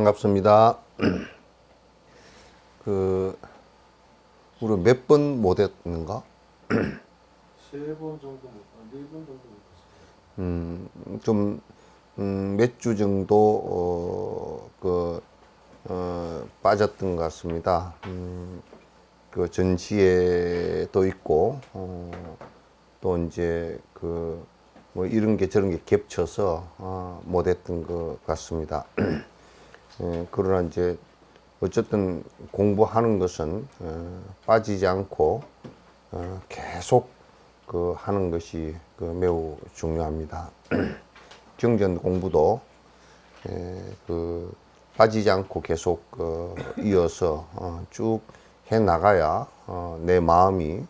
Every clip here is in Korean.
반갑습니다. 우리 몇 번 못했는가? 3번 정도 못, 4번 정도 못했어요. 좀, 몇 주 정도, 빠졌던 것 같습니다. 그 전시회도 있고, 또 이제 뭐 이런 게 저런 게 겹쳐서, 못했던 것 같습니다. 그러나 이제 어쨌든 공부하는 것은 빠지지 않고 계속 하는 것이 매우 중요합니다. 경전 공부도 빠지지 않고 계속 이어서 쭉 해 나가야 내 마음이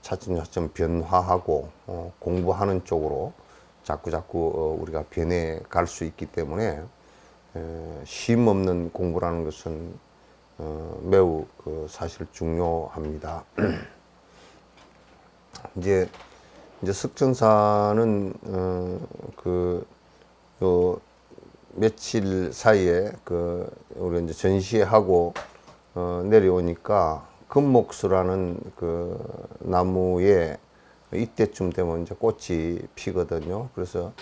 차츰차츰 변화하고 공부하는 쪽으로 자꾸 우리가 변해 갈 수 있기 때문에 쉼 없는 공부라는 것은 매우 사실 중요합니다. 이제 석천사는 요 며칠 사이에 우리 이제 전시하고 내려오니까 금목수라는 나무에 이때쯤 되면 이제 꽃이 피거든요. 그래서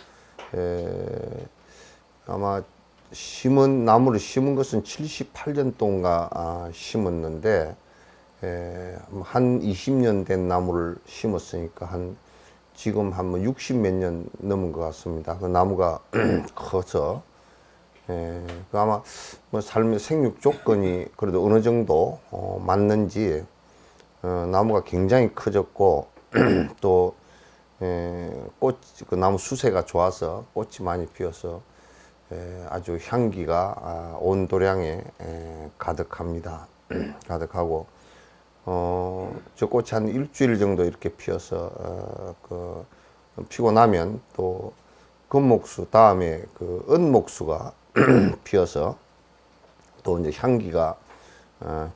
아마 나무를 심은 것은 78년 동안 심었는데, 한 20년 된 나무를 심었으니까 지금 한 60몇 년 넘은 것 같습니다. 그 나무가 커서, 아마 뭐 삶의 생육 조건이 그래도 어느 정도 맞는지, 나무가 굉장히 커졌고, 또, 나무 수세가 좋아서 꽃이 많이 피어서, 아주 향기가 온 도량에 가득합니다. 가득하고 저 꽃이 한 일주일 정도 이렇게 피어서 피고 나면 또 금목수 다음에 은목수가 피어서 또 이제 향기가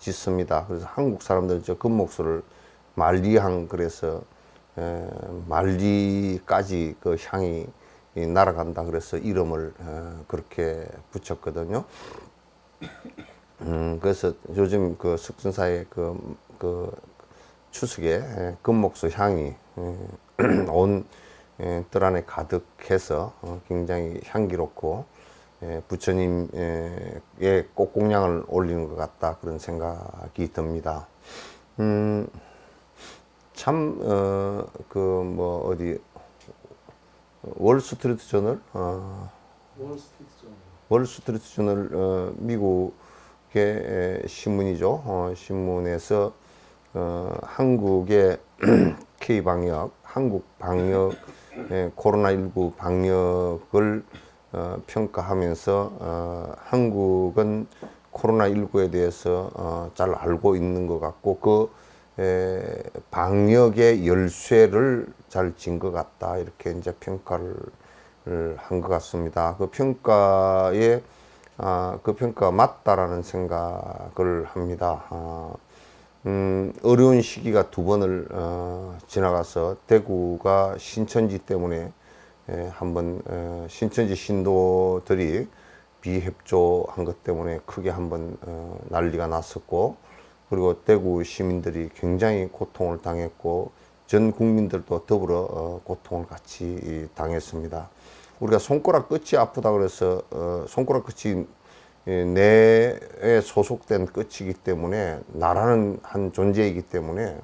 짙습니다. 그래서 한국 사람들은 저 금목수를 만리향, 그래서 만리까지 그 향이 날아간다 그래서 이름을 그렇게 붙였거든요. 그래서 요즘 석천사의 추석에 금목수 향이 온 뜰 안에 가득해서 굉장히 향기롭고 부처님의 꽃공양을 올리는 것 같다, 그런 생각이 듭니다. 참 뭐 어디 월스트리트 저널, 월스트리트 저널, 미국의 신문이죠. 신문에서 한국의 K방역, 한국 방역, 코로나19 방역을 평가하면서 한국은 코로나19에 대해서 잘 알고 있는 것 같고, 방역의 열쇠를 잘 진 것 같다, 이렇게 이제 평가를 한 것 같습니다. 그 평가가 맞다라는 생각을 합니다. 어려운 시기가 두 번을 지나가서 대구가 신천지 때문에 한번 신천지 신도들이 비협조한 것 때문에 크게 한번 난리가 났었고, 그리고 대구 시민들이 굉장히 고통을 당했고 전 국민들도 더불어 고통을 같이 당했습니다. 우리가 손가락 끝이 아프다 그래서 손가락 끝이 뇌에 소속된 끝이기 때문에 나라는 한 존재이기 때문에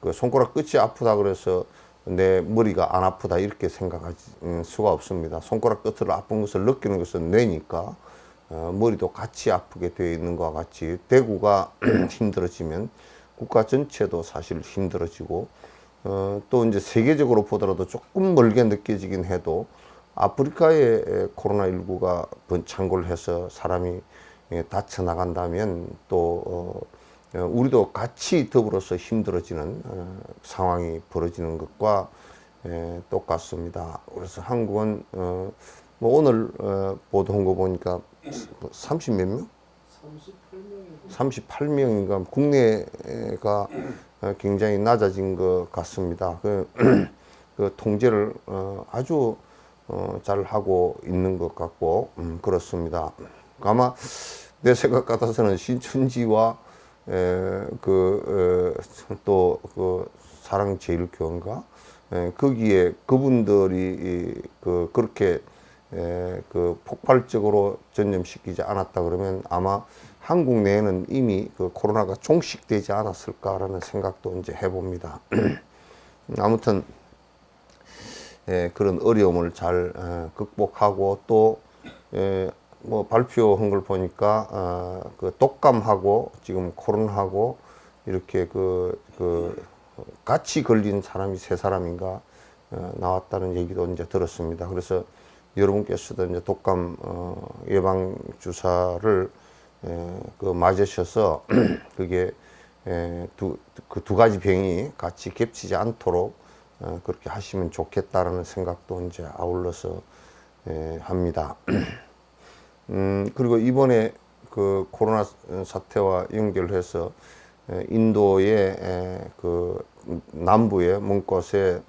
그 손가락 끝이 아프다 그래서 내 머리가 안 아프다 이렇게 생각할 수가 없습니다. 손가락 끝을 아픈 것을 느끼는 것은 뇌니까 머리도 같이 아프게 되어 있는 것과 같이 대구가 힘들어지면 국가 전체도 사실 힘들어지고 또 이제 세계적으로 보더라도 조금 멀게 느껴지긴 해도 아프리카에 코로나19가 창궐 해서 사람이 다쳐 나간다면 또 우리도 같이 더불어서 힘들어지는 상황이 벌어지는 것과 똑같습니다. 그래서 한국은 뭐 오늘 보도한 거 보니까 30 몇 명? 38명인가 국내가 굉장히 낮아진 것 같습니다. 그 통제를 아주 잘 하고 있는 것 같고 그렇습니다. 아마 내 생각 같아서는 신천지와 또 그 사랑제일교회인가 거기에 그분들이 그렇게 그 폭발적으로 전염시키지 않았다 그러면 아마 한국 내에는 이미 그 코로나가 종식되지 않았을까라는 생각도 이제 해봅니다. 아무튼 그런 어려움을 잘 극복하고 또 뭐 발표한 걸 보니까 그 독감하고 지금 코로나하고 이렇게 같이 걸린 사람이 3사람인가 나왔다는 얘기도 이제 들었습니다. 그래서 여러분께서도 이제 독감 예방 주사를 맞으셔서 그게 두 가지 병이 같이 겹치지 않도록 그렇게 하시면 좋겠다라는 생각도 이제 아울러서 합니다. 그리고 이번에 그 코로나 사태와 연결해서 인도의 그 남부의 먼 곳에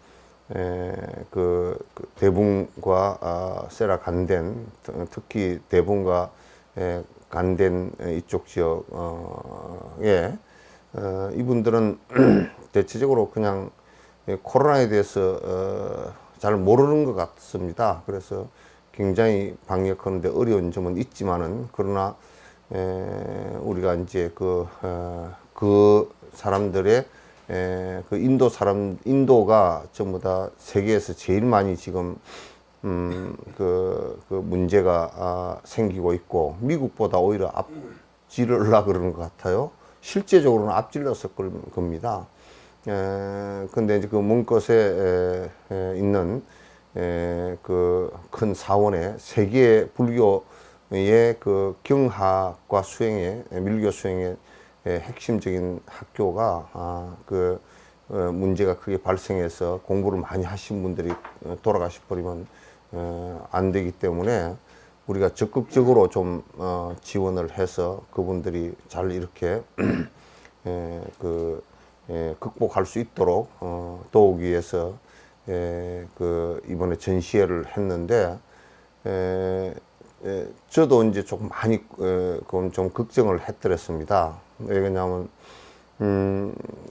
그 대붕과 세라 간덴, 특히 대붕과 간덴 이쪽 지역에 이분들은 대체적으로 그냥 코로나에 대해서 잘 모르는 것 같습니다. 그래서 굉장히 방역하는데 어려운 점은 있지만은 그러나 우리가 이제 그 사람들의 그 인도가 전부 다 세계에서 제일 많이 지금 그 문제가 생기고 있고 미국보다 오히려 앞지르려 그러는 것 같아요. 실제적으로는 앞질렀을 겁니다. 근데 이제 그 먼 곳에 있는 그 큰 사원에 세계 불교의 그 경학과 수행의 밀교 수행의 핵심적인 학교가 그 문제가 크게 발생해서 공부를 많이 하신 분들이 돌아가시 버리면 안 되기 때문에 우리가 적극적으로 좀 지원을 해서 그분들이 잘 이렇게 극복할 수 있도록 도우기 위해서 이번에 전시회를 했는데 저도 이제 조금 많이 그건 좀 걱정을 했더랬습니다. 왜 그러냐면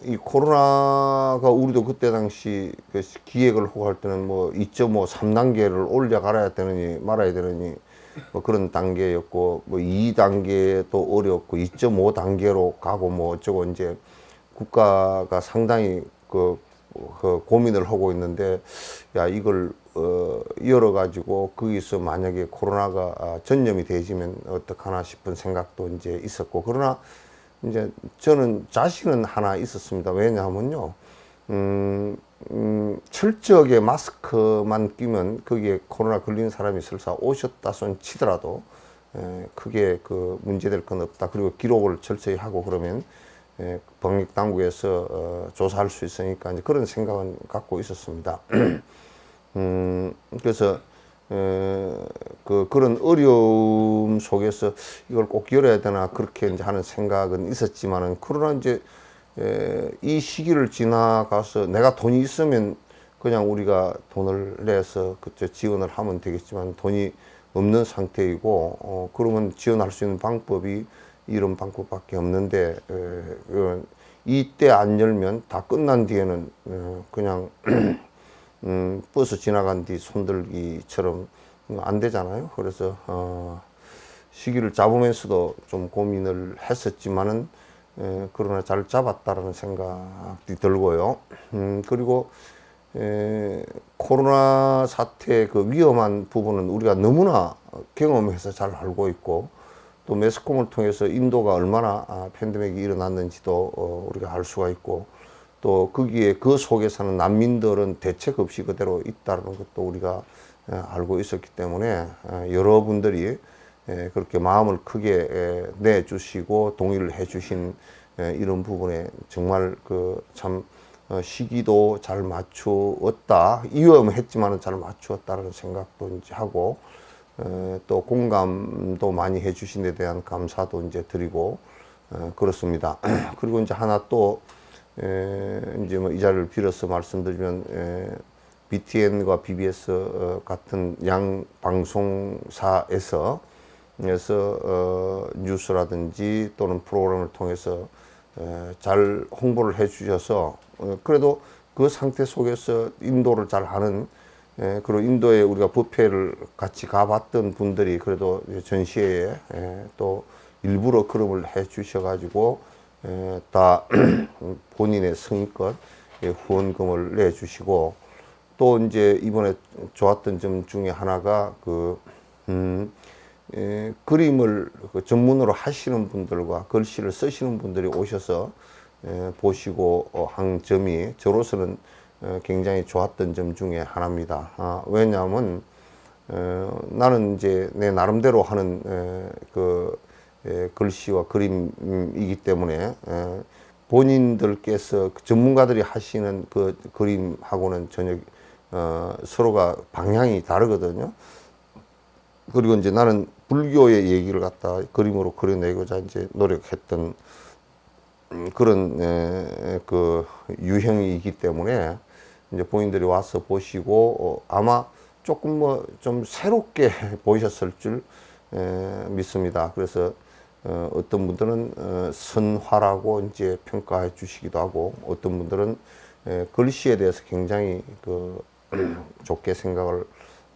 이 코로나가 우리도 그때 당시 그 기획을 하고 할 때는 뭐 2.5, 3단계를 올려가야 되느니 말아야 되느니 뭐 그런 단계였고 뭐 2단계도 어렵고 2.5단계로 가고 뭐 어쩌고 이제 국가가 상당히 고민을 하고 있는데 야 이걸 열어가지고 거기서 만약에 코로나가 전염이 되지면 어떡하나 싶은 생각도 이제 있었고 그러나 이제 저는 자신은 하나 있었습니다. 왜냐하면요 철저하게 마스크만 끼면 거기에 코로나 걸린 사람이 설사 오셨다 손 치더라도 크게 그 문제될 건 없다. 그리고 기록을 철저히 하고 그러면 방역 당국에서 조사할 수 있으니까 이제 그런 생각은 갖고 있었습니다. 그래서 그런 어려움 속에서 이걸 꼭 열어야 되나 그렇게 이제 하는 생각은 있었지만은 그러나 이제 이 시기를 지나가서 내가 돈이 있으면 그냥 우리가 돈을 내서 그때 지원을 하면 되겠지만 돈이 없는 상태이고 그러면 지원할 수 있는 방법이 이런 방법밖에 없는데 이때 안 열면 다 끝난 뒤에는 그냥 버스 지나간 뒤 손들기처럼 안 되잖아요. 그래서 시기를 잡으면서도 좀 고민을 했었지만은 그러나 잘 잡았다라는 생각이 들고요. 그리고 코로나 사태 그 위험한 부분은 우리가 너무나 경험해서 잘 알고 있고 또 매스컴을 통해서 인도가 얼마나 팬데믹이 일어났는지도 우리가 알 수가 있고 또 거기에 그 속에 사는 난민들은 대책 없이 그대로 있다는 것도 우리가 알고 있었기 때문에 여러분들이 그렇게 마음을 크게 내주시고 동의를 해주신 이런 부분에 정말 그 참 시기도 잘 맞추었다. 위험했지만은 잘 맞추었다는 생각도 이제 하고 또 공감도 많이 해주신 데 대한 감사도 이제 드리고 그렇습니다. 그리고 이제 하나 또 이제 뭐 이 자리를 빌어서 말씀드리면 BTN과 BBS 같은 양 방송사에서 뉴스라든지 또는 프로그램을 통해서 잘 홍보를 해 주셔서 그래도 그 상태 속에서 인도를 잘 아는 그리고 인도에 우리가 뷔페를 같이 가봤던 분들이 그래도 전시회에 또 일부러 그름을 해 주셔가지고 다 본인의 성의껏 후원금을 내주시고 또 이제 이번에 좋았던 점 중에 하나가 그림을 전문으로 하시는 분들과 글씨를 쓰시는 분들이 오셔서 보시고 한 점이 저로서는 굉장히 좋았던 점 중에 하나입니다. 왜냐하면 나는 이제 내 나름대로 하는 글씨와 그림이기 때문에 본인들께서 전문가들이 하시는 그 그림하고는 전혀 서로가 방향이 다르거든요. 그리고 이제 나는 불교의 얘기를 갖다 그림으로 그려내고자 이제 노력했던 그런 그 유형이기 때문에 이제 본인들이 와서 보시고 아마 조금 뭐 좀 새롭게 보셨을 줄 믿습니다. 그래서 어떤 분들은 선화라고 이제 평가해 주시기도 하고 어떤 분들은 글씨에 대해서 굉장히 좋게 생각을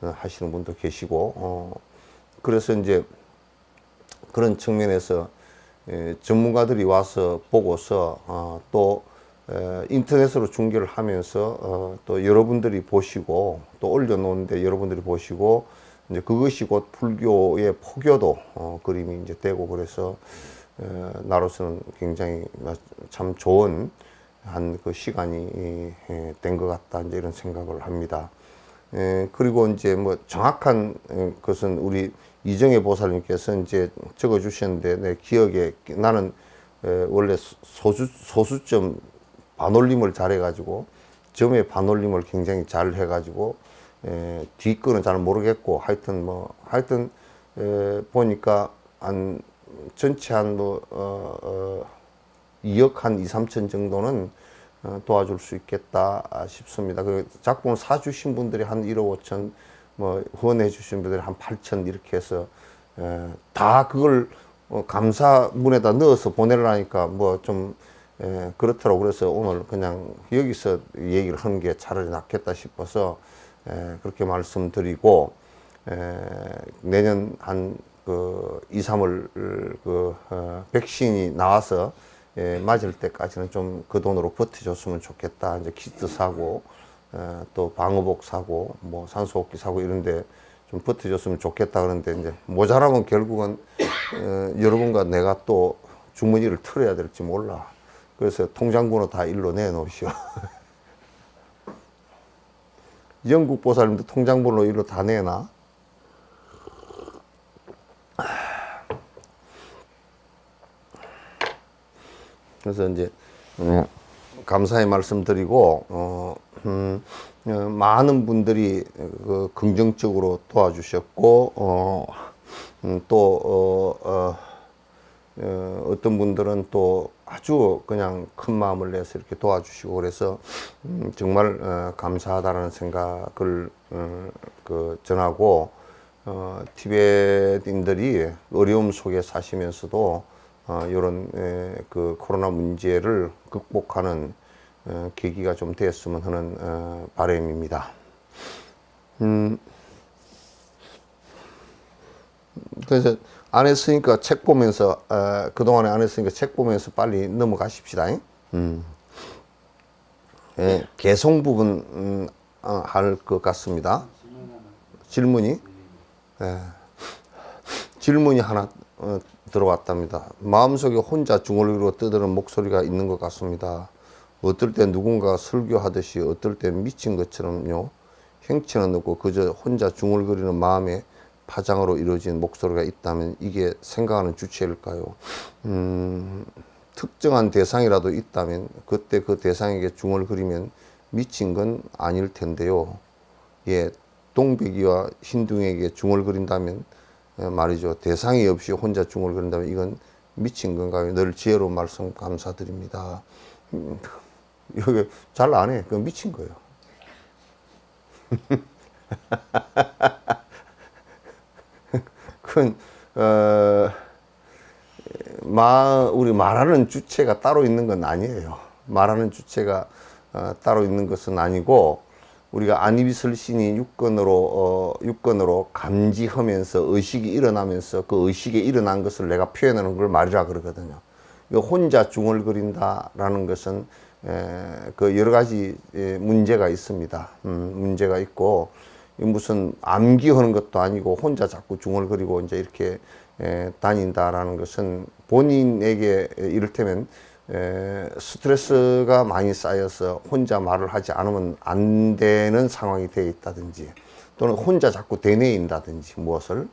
하시는 분도 계시고 그래서 이제 그런 측면에서 전문가들이 와서 보고서 또 인터넷으로 중계를 하면서 또 여러분들이 보시고 또 올려놓는데 여러분들이 보시고 이제 그것이 곧 불교의 포교도 그림이 이제 되고 그래서 나로서는 굉장히 참 좋은 한 그 시간이 된 것 같다 이제 이런 생각을 합니다. 그리고 이제 뭐 정확한 것은 우리 이정혜 보살님께서 이제 적어 주셨는데 내 기억에 나는 원래 소수점 반올림을 잘 해가지고 점의 반올림을 굉장히 잘 해가지고 뒤 거는 잘 모르겠고 하여튼 보니까 한 전체 한 2억 한 2, 3천 정도는 도와줄 수 있겠다 싶습니다. 그 작품을 사주신 분들이 한 1억 5천, 뭐 후원해 주신 분들이 한 8천 이렇게 해서 다 그걸 감사문에다 넣어서 보내라니까 뭐 좀 그렇더라고. 그래서 오늘 그냥 여기서 얘기를 하는 게 차라리 낫겠다 싶어서 그렇게 말씀드리고 내년 한 2, 3월 백신이 나와서 맞을 때까지는 좀 그 돈으로 버텨줬으면 좋겠다. 이제 키트 사고, 또 방호복 사고, 뭐 산소호흡기 사고 이런데 좀 버텨줬으면 좋겠다. 그런데 이제 모자라면 결국은 여러분과 내가 또 주머니를 털어야 될지 몰라. 그래서 통장번호 다 일로 내놓으시오. 영국 보살님도 통장번호 일로 다 내놔. 그래서 이제 감사의 말씀드리고 많은 분들이 긍정적으로 도와주셨고 또 어떤 분들은 또 아주 그냥 큰 마음을 내서 이렇게 도와주시고 그래서 정말 감사하다는 생각을 전하고 티베트인들이 어려움 속에 사시면서도 이런 그 코로나 문제를 극복하는 계기가 좀 됐으면 하는 바람입니다. 그래서 안 했으니까 책 보면서 그동안에 안 했으니까 책 보면서 빨리 넘어가십시다. 예, 개성 부분 할 것 같습니다. 질문이 예, 질문이 하나 들어왔답니다. 마음속에 혼자 중얼거리고 떠드는 목소리가 있는 것 같습니다. 어떨 때 누군가 설교하듯이 어떨 때 미친 것처럼요. 형체는 없고 그저 혼자 중얼거리는 마음의 파장으로 이루어진 목소리가 있다면 이게 생각하는 주체일까요? 특정한 대상이라도 있다면 그때 그 대상에게 중얼거리면 미친 건 아닐 텐데요. 예, 동백이와 흰둥이에게 중얼거린다면 말이죠. 대상이 없이 혼자 중얼거린다면 이건 미친 건가요? 늘 지혜로운 말씀 감사드립니다. 여기 잘 안 해. 그건 미친 거예요. 그건 우리 말하는 주체가 따로 있는 건 아니에요. 말하는 주체가 따로 있는 것은 아니고 우리가 안이비설신이 육건으로 감지하면서 의식이 일어나면서 그 의식에 일어난 것을 내가 표현하는 걸 말이라 그러거든요. 혼자 중얼거린다라는 것은 그 여러 가지 문제가 있습니다. 문제가 있고 무슨 암기하는 것도 아니고 혼자 자꾸 중얼거리고 이제 이렇게 다닌다라는 것은 본인에게 이를테면 스트레스가 많이 쌓여서 혼자 말을 하지 않으면 안 되는 상황이 되어 있다든지 또는 혼자 자꾸 되뇌인다든지 무엇을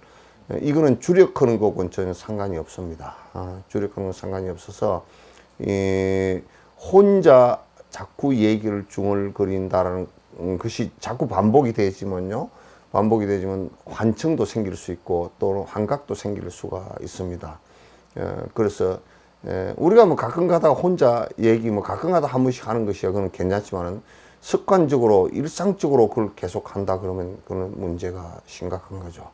이거는 주력하는 거고는 전혀 상관이 없습니다. 주력하는 건 상관이 없어서 혼자 자꾸 얘기를 중얼거린다라는 것이 자꾸 반복이 되지만요. 반복이 되지만 환청도 생길 수 있고 또는 환각도 생길 수가 있습니다. 그래서 우리가 뭐 가끔 가다가 혼자 얘기 뭐 가끔 가다 한 번씩 하는 것이야 그건 괜찮지만은 습관적으로 일상적으로 그걸 계속 한다 그러면 그건 문제가 심각한 거죠.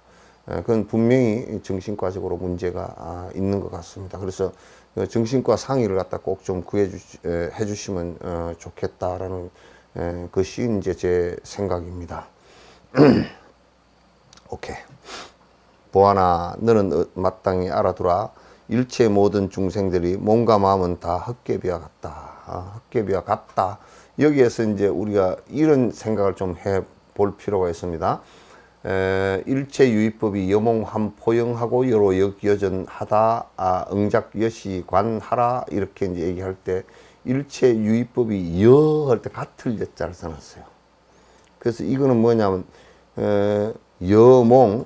그건 분명히 정신과적으로 문제가 있는 것 같습니다. 그래서 정신과 상의를 갖다 꼭 좀 해주시면 좋겠다라는 것이 이제 제 생각입니다. 오케이. 보아나 너는 마땅히 알아두라. 일체 모든 중생들이 몸과 마음은 다 헛개비와 같다. 헛개비와 같다. 여기에서 이제 우리가 이런 생각을 좀 해볼 필요가 있습니다. 일체 유의법이 여몽함 포영하고 여로 역여전하다 응작 여시관하라 이렇게 이제 얘기할 때 일체 유의법이 여 할 때 같을 여자를 써놨어요. 그래서 이거는 뭐냐면 여몽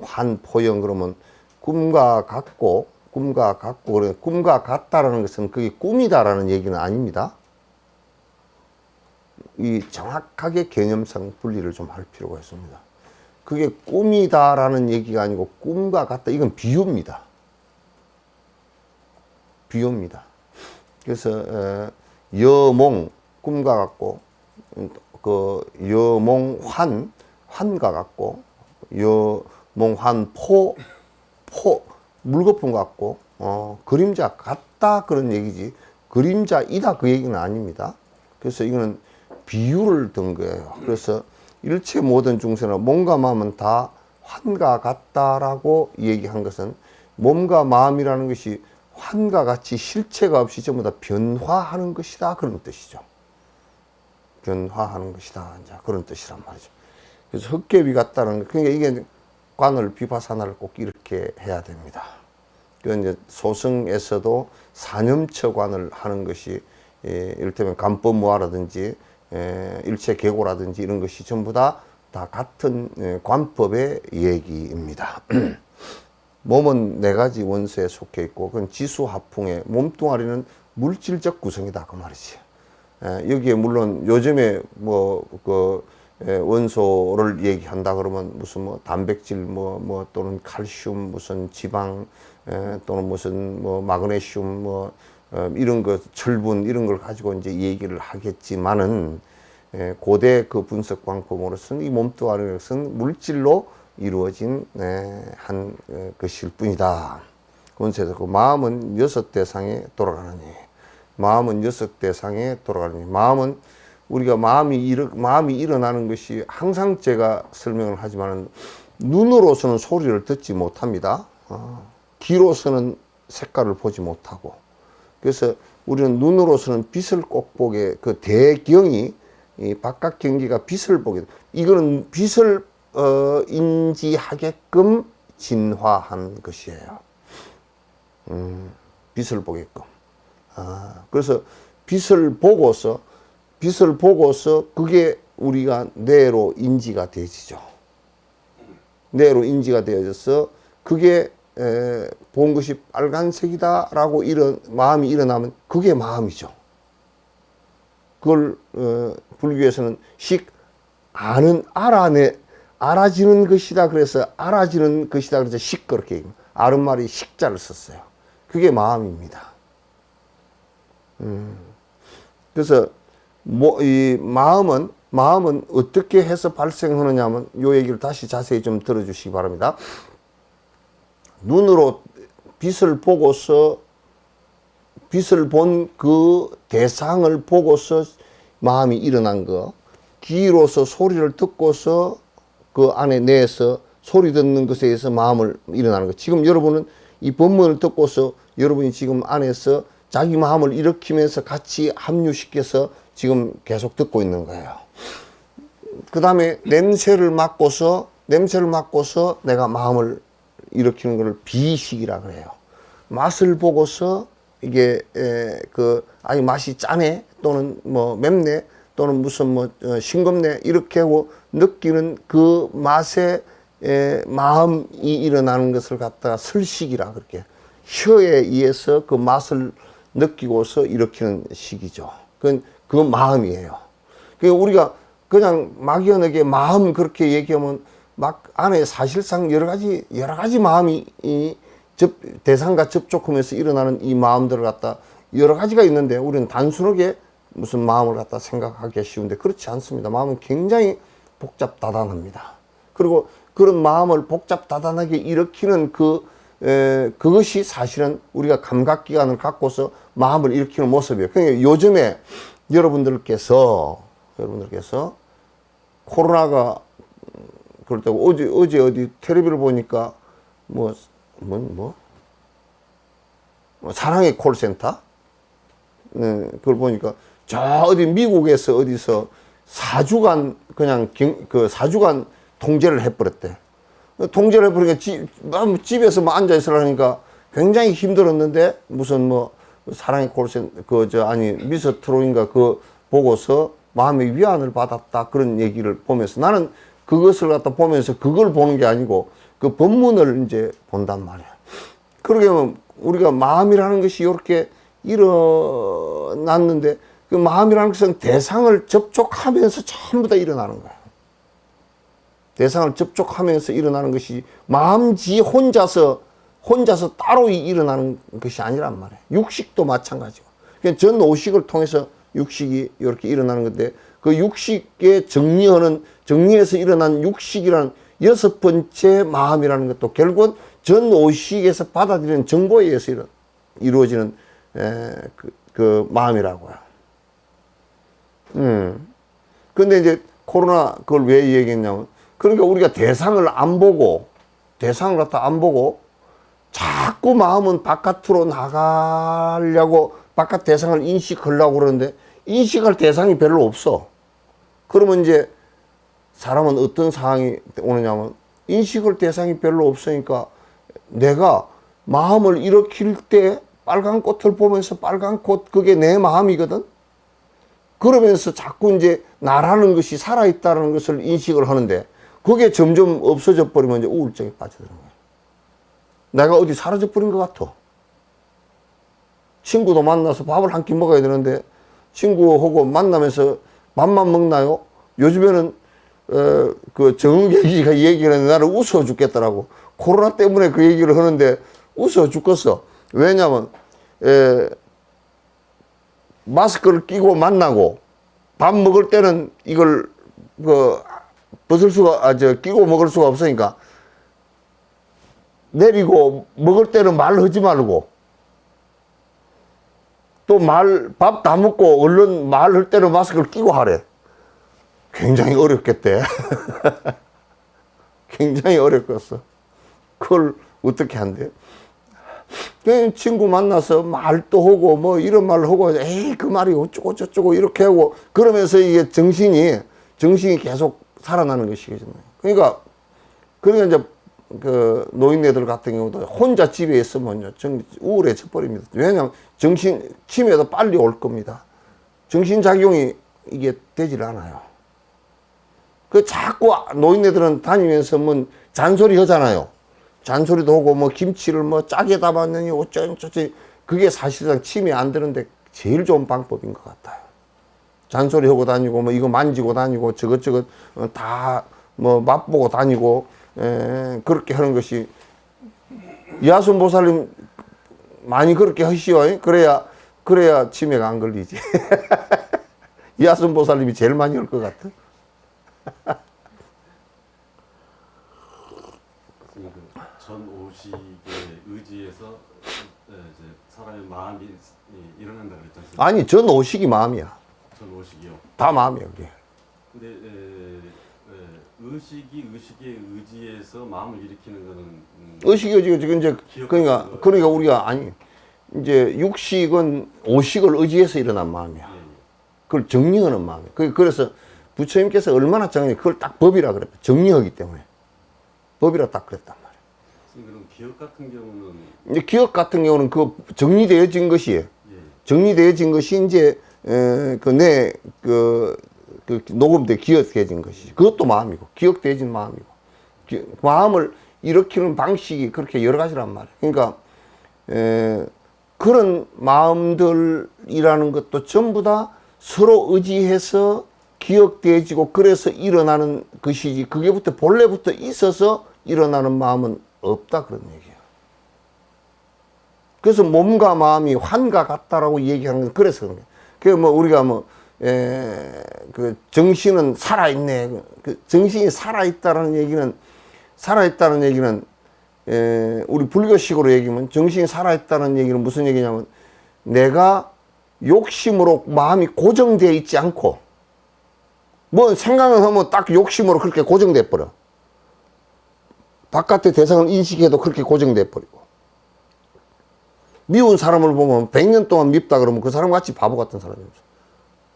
환 포영 그러면 꿈과 같고 그래 꿈과 같다라는 것은 그게 꿈이다라는 얘기는 아닙니다. 이 정확하게 개념상 분리를 좀 할 필요가 있습니다. 그게 꿈이다라는 얘기가 아니고 꿈과 같다. 이건 비유입니다. 비유입니다. 그래서 여몽 꿈과 같고 그 여몽 환과 같고 여몽 환 포 물거품 같고 그림자 같다 그런 얘기지 그림자이다 그 얘기는 아닙니다. 그래서 이거는 비유를 든 거예요. 그래서 일체 모든 중생은 몸과 마음은 다 환과 같다라고 얘기한 것은 몸과 마음이라는 것이 환과 같이 실체가 없이 전부 다 변화하는 것이다 그런 뜻이죠. 변화하는 것이다 이제 그런 뜻이란 말이죠. 그래서 헛개비 같다는 거 그러니까 이게 관을 비파사나를 꼭 이렇게 해야 됩니다. 그 이제 소승에서도 사념처관을 하는 것이 이를테면 간법무화라든지 일체계고라든지 이런 것이 전부 다 같은 관법의 얘기입니다. 몸은 네 가지 원소에 속해 있고 그건 지수화풍의 몸뚱아리는 물질적 구성이다 그 말이지. 여기에 물론 요즘에 뭐 그 원소를 얘기한다 그러면 무슨 뭐 단백질 뭐 또는 칼슘 무슨 지방 또는 무슨 뭐 마그네슘 뭐 이런 것 철분 이런 걸 가지고 이제 얘기를 하겠지만은 고대 그 분석 방법으로서는 이 몸뚱아리는 물질로 이루어진 한 것일 뿐이다. 그래서 그 마음은 6대상에 돌아가느니, 마음은 6대상에 돌아가느니, 마음은 우리가 마음이 일어나는 것이 항상 제가 설명을 하지만 눈으로서는 소리를 듣지 못합니다. 귀로서는 색깔을 보지 못하고, 그래서 우리는 눈으로서는 빛을 꼭 보게, 그 대경이 이 바깥 경기가 빛을 보게, 이거는 빛을 인지하게끔 진화한 것이에요. 빛을 보게끔. 그래서 빛을 보고서 그게 우리가 뇌로 인지가 되지죠. 뇌로 인지가 되어져서 그게 본 것이 빨간색이다라고 마음이 일어나면 그게 마음이죠. 그걸 불교에서는 알아지는 것이다. 그래서 알아지는 것이다. 그래서 그렇게 아른말이 식자를 썼어요. 그게 마음입니다. 그래서 이 마음은 어떻게 해서 발생하느냐면 요 얘기를 다시 자세히 좀 들어주시기 바랍니다. 눈으로 빛을 보고서 빛을 본 그 대상을 보고서 마음이 일어난 거, 귀로서 소리를 듣고서 그 안에 내에서 소리 듣는 것에 의해서 마음을 일어나는 거. 지금 여러분은 이 법문을 듣고서 여러분이 지금 안에서 자기 마음을 일으키면서 같이 합류시켜서 지금 계속 듣고 있는 거예요. 그 다음에 냄새를 맡고서 내가 마음을 일으키는 것을 비식이라 그래요. 맛을 보고서 이게 아니 맛이 짜네 또는 뭐 맵네 또는 무슨 뭐 싱겁네 이렇게 하고 느끼는 그 맛에 마음이 일어나는 것을 갖다가 설식이라 그렇게 혀에 의해서 그 맛을 느끼고서 일으키는 식이죠. 그건 그 마음이에요. 그러니까 우리가 그냥 막연하게 마음 그렇게 얘기하면 막 안에 사실상 여러 가지 마음이 대상과 접촉하면서 일어나는 이 마음들을 갖다 여러 가지가 있는데 우리는 단순하게 무슨 마음을 갖다 생각하기 쉬운데 그렇지 않습니다. 마음은 굉장히 복잡다단합니다. 그리고 그런 마음을 복잡다단하게 일으키는 그것이 사실은 우리가 감각기관을 갖고서 마음을 일으키는 모습이에요. 그러니까 요즘에 여러분들께서 코로나가 그렇다고 어제 어디 텔레비를 보니까 사랑의 콜센터 그걸 보니까 저 어디 미국에서 어디서 4주간 그냥 그 4주간 통제를 해버렸대. 통제를 해버리니까 집에서 뭐 앉아 있으라니까 굉장히 힘들었는데 무슨 뭐 사랑의 콜센터 미스트롯인가 그 보고서 마음의 위안을 받았다 그런 얘기를 보면서 나는 그것을 갖다 보면서 그걸 보는 게 아니고 그 법문을 이제 본단 말이야. 그러게 하면 우리가 마음이라는 것이 이렇게 일어났는데 그 마음이라는 것은 대상을 접촉하면서 전부 다 일어나는 거야. 대상을 접촉하면서 일어나는 것이 마음지 혼자서 따로 일어나는 것이 아니란 말이에요. 육식도 마찬가지고. 그러니까 전 오식을 통해서 육식이 이렇게 일어나는 건데 그 육식에 정리해서 일어난 육식이라는 6번째 마음이라는 것도 결국은 전 오식에서 받아들이는 정보에 의해서 이루어지는 그 마음이라고요. 근데 이제 코로나 그걸 왜 얘기했냐면 그러니까 우리가 대상을 갖다 안 보고 자꾸 마음은 바깥으로 나가려고 바깥 대상을 인식하려고 그러는데 인식할 대상이 별로 없어. 그러면 이제 사람은 어떤 상황이 오느냐면 인식할 대상이 별로 없으니까 내가 마음을 일으킬 때 빨간 꽃을 보면서 빨간 꽃 그게 내 마음이거든. 그러면서 자꾸 이제 나라는 것이 살아있다는 것을 인식을 하는데 그게 점점 없어져 버리면 이제 우울증에 빠져드는 거야. 내가 어디 사라져 버린 것 같아. 친구도 만나서 밥을 한 끼 먹어야 되는데 친구하고 만나면서 밥만 먹나요? 요즘에는 그 정은경이가 얘기를 했는데 나를 웃어 죽겠더라고. 코로나 때문에 그 얘기를 하는데 웃어 죽겠어. 왜냐면 마스크를 끼고 만나고 밥 먹을 때는 이걸 끼고 먹을 수가 없으니까 내리고 먹을 때는 말하지 말고 또 밥 다 먹고 얼른 말할 때는 마스크를 끼고 하래. 굉장히 어렵겠대. 굉장히 어렵겠어. 그걸 어떻게 한대? 그냥 친구 만나서 말도 하고 뭐 이런 말을 하고 에이 그 말이 어쩌고 저쩌고 이렇게 하고 그러면서 이게 정신이 계속 살아나는 것이거든요. 그러니까 이제 그 노인네들 같은 경우도 혼자 집에 있으면요 우울해져 버립니다. 왜냐하면 정신 치매도 빨리 올 겁니다. 정신작용이 이게 되질 않아요. 그 자꾸 노인네들은 다니면서 뭐 잔소리 하잖아요. 잔소리도 하고 뭐 김치를 뭐 짜게 담았느니 어쩌저쩌 그게 사실상 치매 안 되는데 제일 좋은 방법인 것 같아요. 잔소리 하고 다니고 뭐 이거 만지고 다니고 저것저것 다 뭐 맛보고 다니고 그렇게 하는 것이 이하순 보살님 많이 그렇게 하시오. 그래야 치매가 안 걸리지. 이하순 보살님이 제일 많이 할 것 같아. 전 오식에 의지해서 이제 사람의 마음이 일어난다 그랬지 않습니까? 아니 전 오식이 마음이야. 전 오식이요. 다 마음이야 그게. 근데 의식에 의지해서 마음을 일으키는 거는 의식이 지금 이제 그러니까 우리가 아니 이제 육식은 오식을 의지해서 일어난 마음이야. 예, 예. 그걸 정리하는 마음이야. 그래서 부처님께서 얼마나 정리 그걸 딱 법이라 그랬다. 정리하기 때문에 법이라 딱 그랬단 말이야. 그럼 기억 같은 경우는 이제 기억 같은 경우는 그 정리되어진 것이 예. 정리되어진 것이 이제 그 녹음돼 기억되어진 것이 그것도 마음이고 기억되어진 마음이고 마음을 일으키는 방식이 그렇게 여러 가지란 말이에요. 그러니까 그런 마음들이라는 것도 전부 다 서로 의지해서 기억되어지고 그래서 일어나는 것이지 그게부터 본래부터 있어서 일어나는 마음은 없다 그런 얘기예요. 그래서 몸과 마음이 환과 같다라고 얘기하는 건 그래서 그런 거예요. 그 뭐 우리가 그 정신은 살아있네. 그 정신이 살아있다는 얘기는 우리 불교식으로 얘기하면 정신이 살아있다는 얘기는 무슨 얘기냐면 내가 욕심으로 마음이 고정되어 있지 않고 뭐 생각을 하면 딱 욕심으로 그렇게 고정돼 버려. 바깥의 대상을 인식해도 그렇게 고정돼 버리고 미운 사람을 보면 100년 동안 밉다 그러면 그 사람 같이 바보 같은 사람이 없어.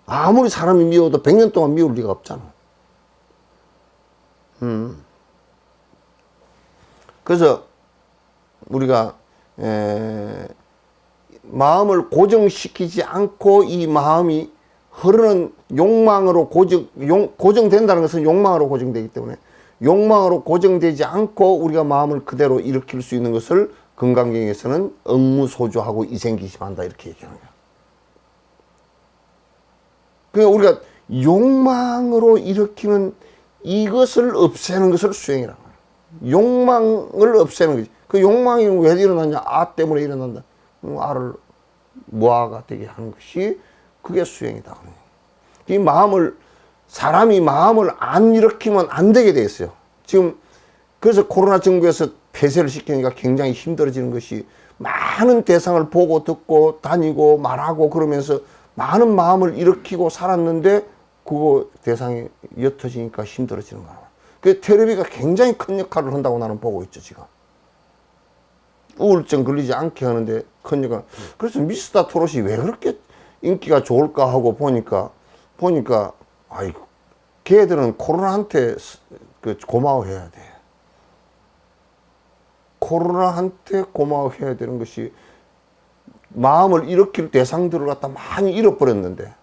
아무리 사람이 미워도 100년 동안 미울 리가 없잖아. 그래서 우리가 마음을 고정시키지 않고 이 마음이 흐르는 욕망으로 고정된다는 것은 욕망으로 고정되기 때문에 욕망으로 고정되지 않고 우리가 마음을 그대로 일으킬 수 있는 것을 금강경에서는 억무소조하고 이생기심한다 이렇게 얘기하는 거야. 그러니까 우리가 욕망으로 일으키는 이것을 없애는 것을 수행이라는 거야. 욕망을 없애는 거지. 그 욕망이 왜 일어나냐? 아 때문에 일어난다. 아를 무아가 되게 하는 것이 그게 수행이다. 이 마음을 사람이 마음을 안 일으키면 안 되게 돼 있어요. 지금 그래서 코로나 정부에서 폐쇄를 시키니까 굉장히 힘들어지는 것이 많은 대상을 보고 듣고 다니고 말하고 그러면서 많은 마음을 일으키고 살았는데 그거 대상이 옅어지니까 힘들어지는 거야. 그 텔레비가 굉장히 큰 역할을 한다고 나는 보고 있죠 지금. 우울증 걸리지 않게 하는데 큰 역할. 그래서 미스터 트롯이 왜 그렇게 인기가 좋을까 하고 보니까 아이고 걔들은 코로나한테 고마워해야 돼. 코로나한테 고마워해야 되는 것이 마음을 일으킬 대상들을 갖다 많이 잃어버렸는데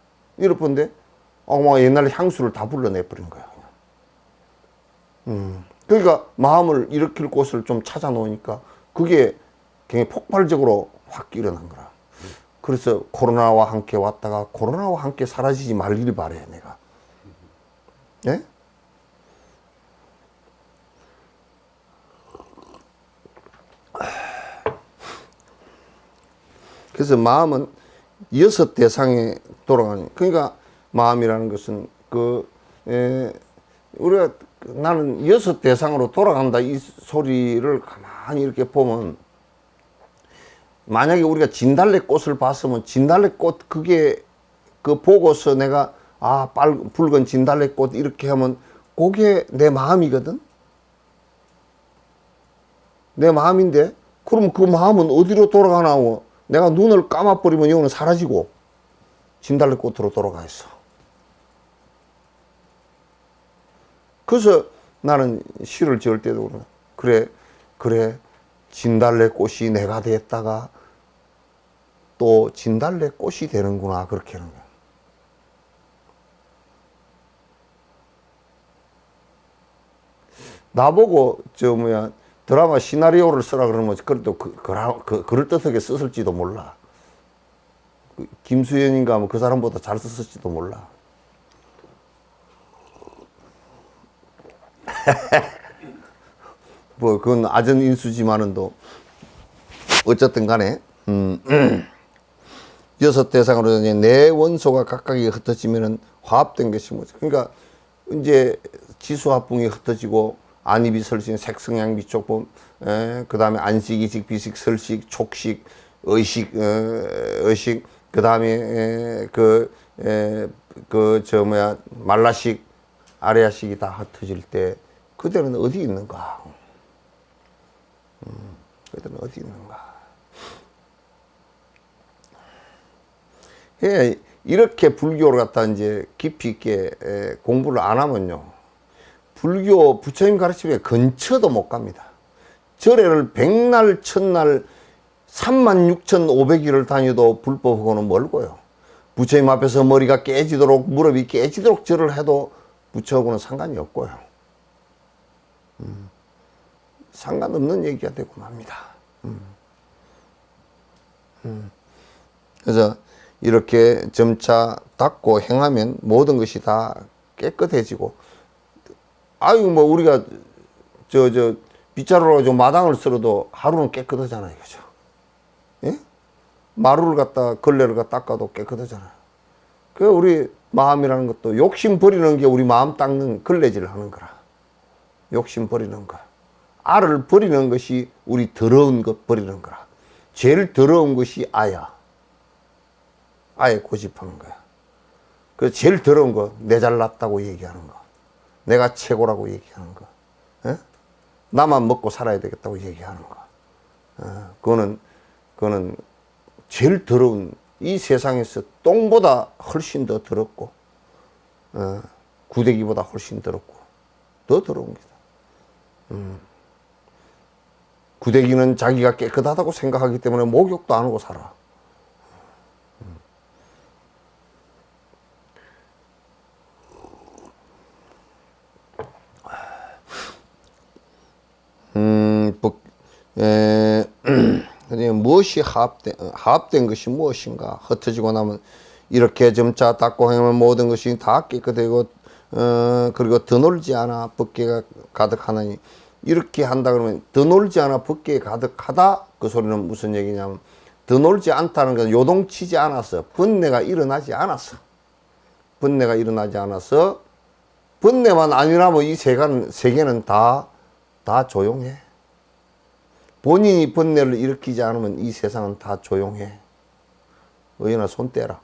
옛날에 향수를 다 불러내버린 거야. 그러니까 마음을 일으킬 곳을 좀 찾아 놓으니까 그게 굉장히 폭발적으로 확 일어난 거라. 그래서 코로나와 함께 왔다가 코로나와 함께 사라지지 말길 바래 내가. 예? 그래서 마음은 6 대상에 돌아가는. 그러니까 마음이라는 것은 우리가 나는 여섯 대상으로 돌아간다 이 소리를 가만히 이렇게 보면, 만약에 우리가 진달래꽃을 봤으면 진달래꽃 그게 그 보고서 내가 붉은 진달래꽃 이렇게 하면 그게 내 마음이거든. 내 마음인데, 그럼 그 마음은 어디로 돌아가나고? 내가 눈을 감아버리면 이거는 사라지고 진달래꽃으로 돌아가 있어. 그래서 나는 시를 지을 때도 그래 진달래꽃이 내가 됐다가 또 진달래꽃이 되는구나, 그렇게 하는 거야. 나보고 드라마 시나리오를 쓰라 그러면 그래도 그럴듯하게 썼을지도 몰라. 김수현인가 하면 그 사람보다 잘 썼을지도 몰라. 뭐 그건 아전인수지만은 또 어쨌든 간에 여섯 대상으로 네 원소가 각각이 흩어지면은 화합된 것이 뭐죠? 그러니까 이제 지수합붕이 흩어지고 안입이 설신 색성양 미촉범, 그 다음에 안식이식 비식 설식 촉식 의식 의식, 그 다음에 말라식 아레아식이 다 흩어질 때 그들은 어디 있는가? 그들은 어디 있는가? 예, 이렇게 불교를 갖다 이제 깊이 있게 공부를 안 하면요, 불교 부처님 가르침에 근처도 못 갑니다. 절에를 100날, 1000날, 36,500일을 다녀도 불법하고는 멀고요. 부처님 앞에서 머리가 깨지도록, 무릎이 깨지도록 절을 해도 부처하고는 상관이 없고요. 상관없는 얘기가 되고 맙니다. 그래서 이렇게 점차 닦고 행하면 모든 것이 다 깨끗해지고, 뭐 우리가 빗자루로 가지고 마당을 쓸어도 하루는 깨끗하잖아요, 그죠? 예? 마루를 갖다 걸레를 갖다 닦아도 깨끗하잖아요. 그 우리 마음이라는 것도 욕심 버리는 게 우리 마음 닦는 걸레질을 하는 거라. 욕심 버리는 거. 알을 버리는 것이 우리 더러운 것 버리는 거라. 제일 더러운 것이 아야. 아예 고집하는 거야. 그 제일 더러운 거, 내 잘났다고 얘기하는 거, 내가 최고라고 얘기하는 거, 에? 나만 먹고 살아야 되겠다고 얘기하는 거, 그거는 제일 더러운, 이 세상에서 똥보다 훨씬 더 더럽고, 구데기보다 훨씬 더럽고, 더 더러운 거다. 구데기는 자기가 깨끗하다고 생각하기 때문에 목욕도 안 하고 살아. 무엇이 화합된 것이 무엇인가? 흩어지고 나면 이렇게 점차 닦고 행하면 모든 것이 다 깨끗하고, 그리고 더 놀지 않아 법계가 가득하나니, 이렇게 한다 그러면 더 놀지 않아 법계에 가득하다, 그 소리는 무슨 얘기냐면, 더 놀지 않다는 건 요동치지 않았어. 번뇌가 일어나지 않았어. 번뇌가 일어나지 않아서, 번뇌만 아니라면 이 세계는 다 조용해. 본인이 번뇌를 일으키지 않으면 이 세상은 다 조용해. 의연아, 손 떼라.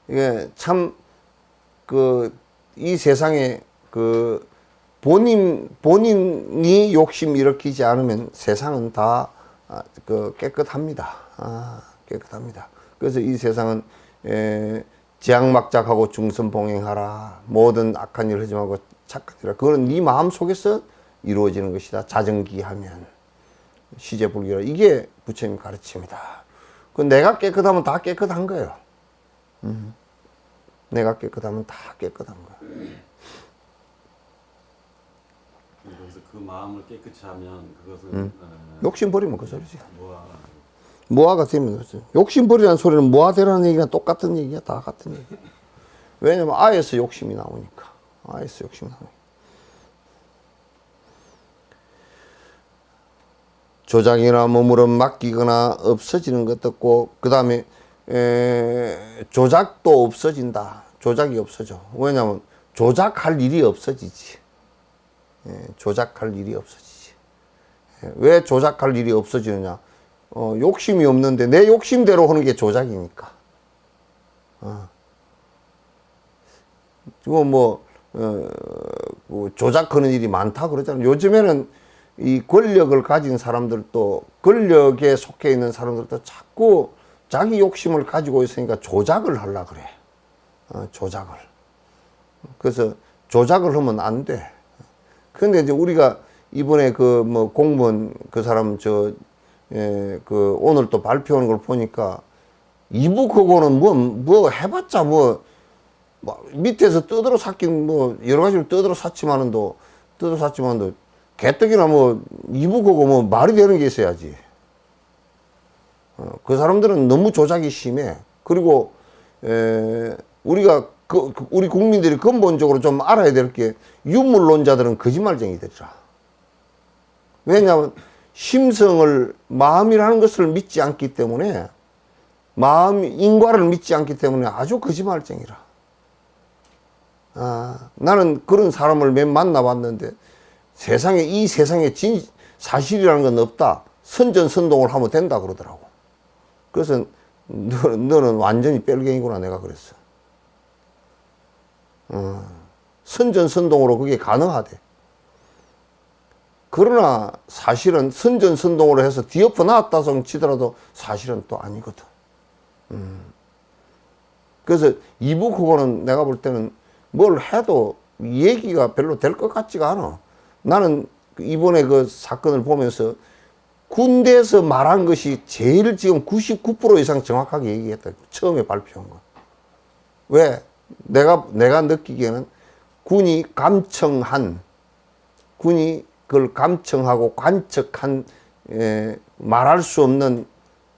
이게 참, 이 세상에 본인이 욕심 일으키지 않으면 세상은 다 깨끗합니다. 깨끗합니다. 그래서 이 세상은 지향막작하고 중선봉행하라. 모든 악한 일 하지 말고 착한 일 하라. 그거는 네 마음 속에서 이루어지는 것이다. 자정기하면 시제불교라. 이게 부처님 가르침이다. 그 내가 깨끗하면 다 깨끗한 거예요. 내가 깨끗하면 다 깨끗한 거야. 그래서 그 마음을 깨끗이 하면 그것은 욕심 버리면 그 소리지. 뭐야? 무아가 되면 그렇죠. 욕심 버리라는 소리는 무아되라는 얘기랑 똑같은 얘기야. 다 같은 얘기. 왜냐면 아에서 욕심이 나오니까. 아에서 욕심이 나오니까. 조작이나 머무름 맡기거나 없어지는 것도 없고, 그 다음에 조작도 없어진다. 조작이 없어져. 왜냐하면 조작할 일이 없어지지. 조작할 일이 없어지지. 왜 조작할 일이 없어지느냐? 욕심이 없는데 내 욕심대로 하는 게 조작이니까. 지금 뭐 조작하는 일이 많다 그러잖아요. 요즘에는 이 권력을 가진 사람들도, 권력에 속해 있는 사람들도 자꾸 자기 욕심을 가지고 있으니까 조작을 하려고 그래. 조작을. 그래서 조작을 하면 안 돼. 근데 이제 우리가 이번에 그 뭐 공무원 그 사람 그 오늘 또 발표하는 걸 보니까 이북하고는 뭐 해봤자 뭐 밑에서 뜯어 샀긴 뭐 여러 가지로 뜯어 샀지만도 개떡이나 뭐 이북하고 뭐 말이 되는 게 있어야지. 그 사람들은 너무 조작이 심해. 그리고 우리가 우리 국민들이 근본적으로 좀 알아야 될 게 유물론자들은 거짓말쟁이들이라. 왜냐하면 심성을, 마음이라는 것을 믿지 않기 때문에, 인과를 믿지 않기 때문에 아주 거짓말쟁이라. 나는 그런 사람을 몇 만나봤는데 이 세상에 사실이라는 건 없다. 선전선동을 하면 된다 그러더라고. 그래서 너는 완전히 뺄갱이구나 내가 그랬어. 선전선동으로 그게 가능하대. 그러나 사실은 선전선동으로 해서 뒤엎어 놨다고 치더라도 사실은 또 아니거든. 그래서 이북하고는 내가 볼 때는 뭘 해도 얘기가 별로 될 것 같지가 않아. 나는 이번에 그 사건을 보면서 군대에서 말한 것이 제일 지금 99% 이상 정확하게 얘기했다. 처음에 발표한 거. 왜? 내가 느끼기에는 군이 그걸 감청하고 관측한 말할 수 없는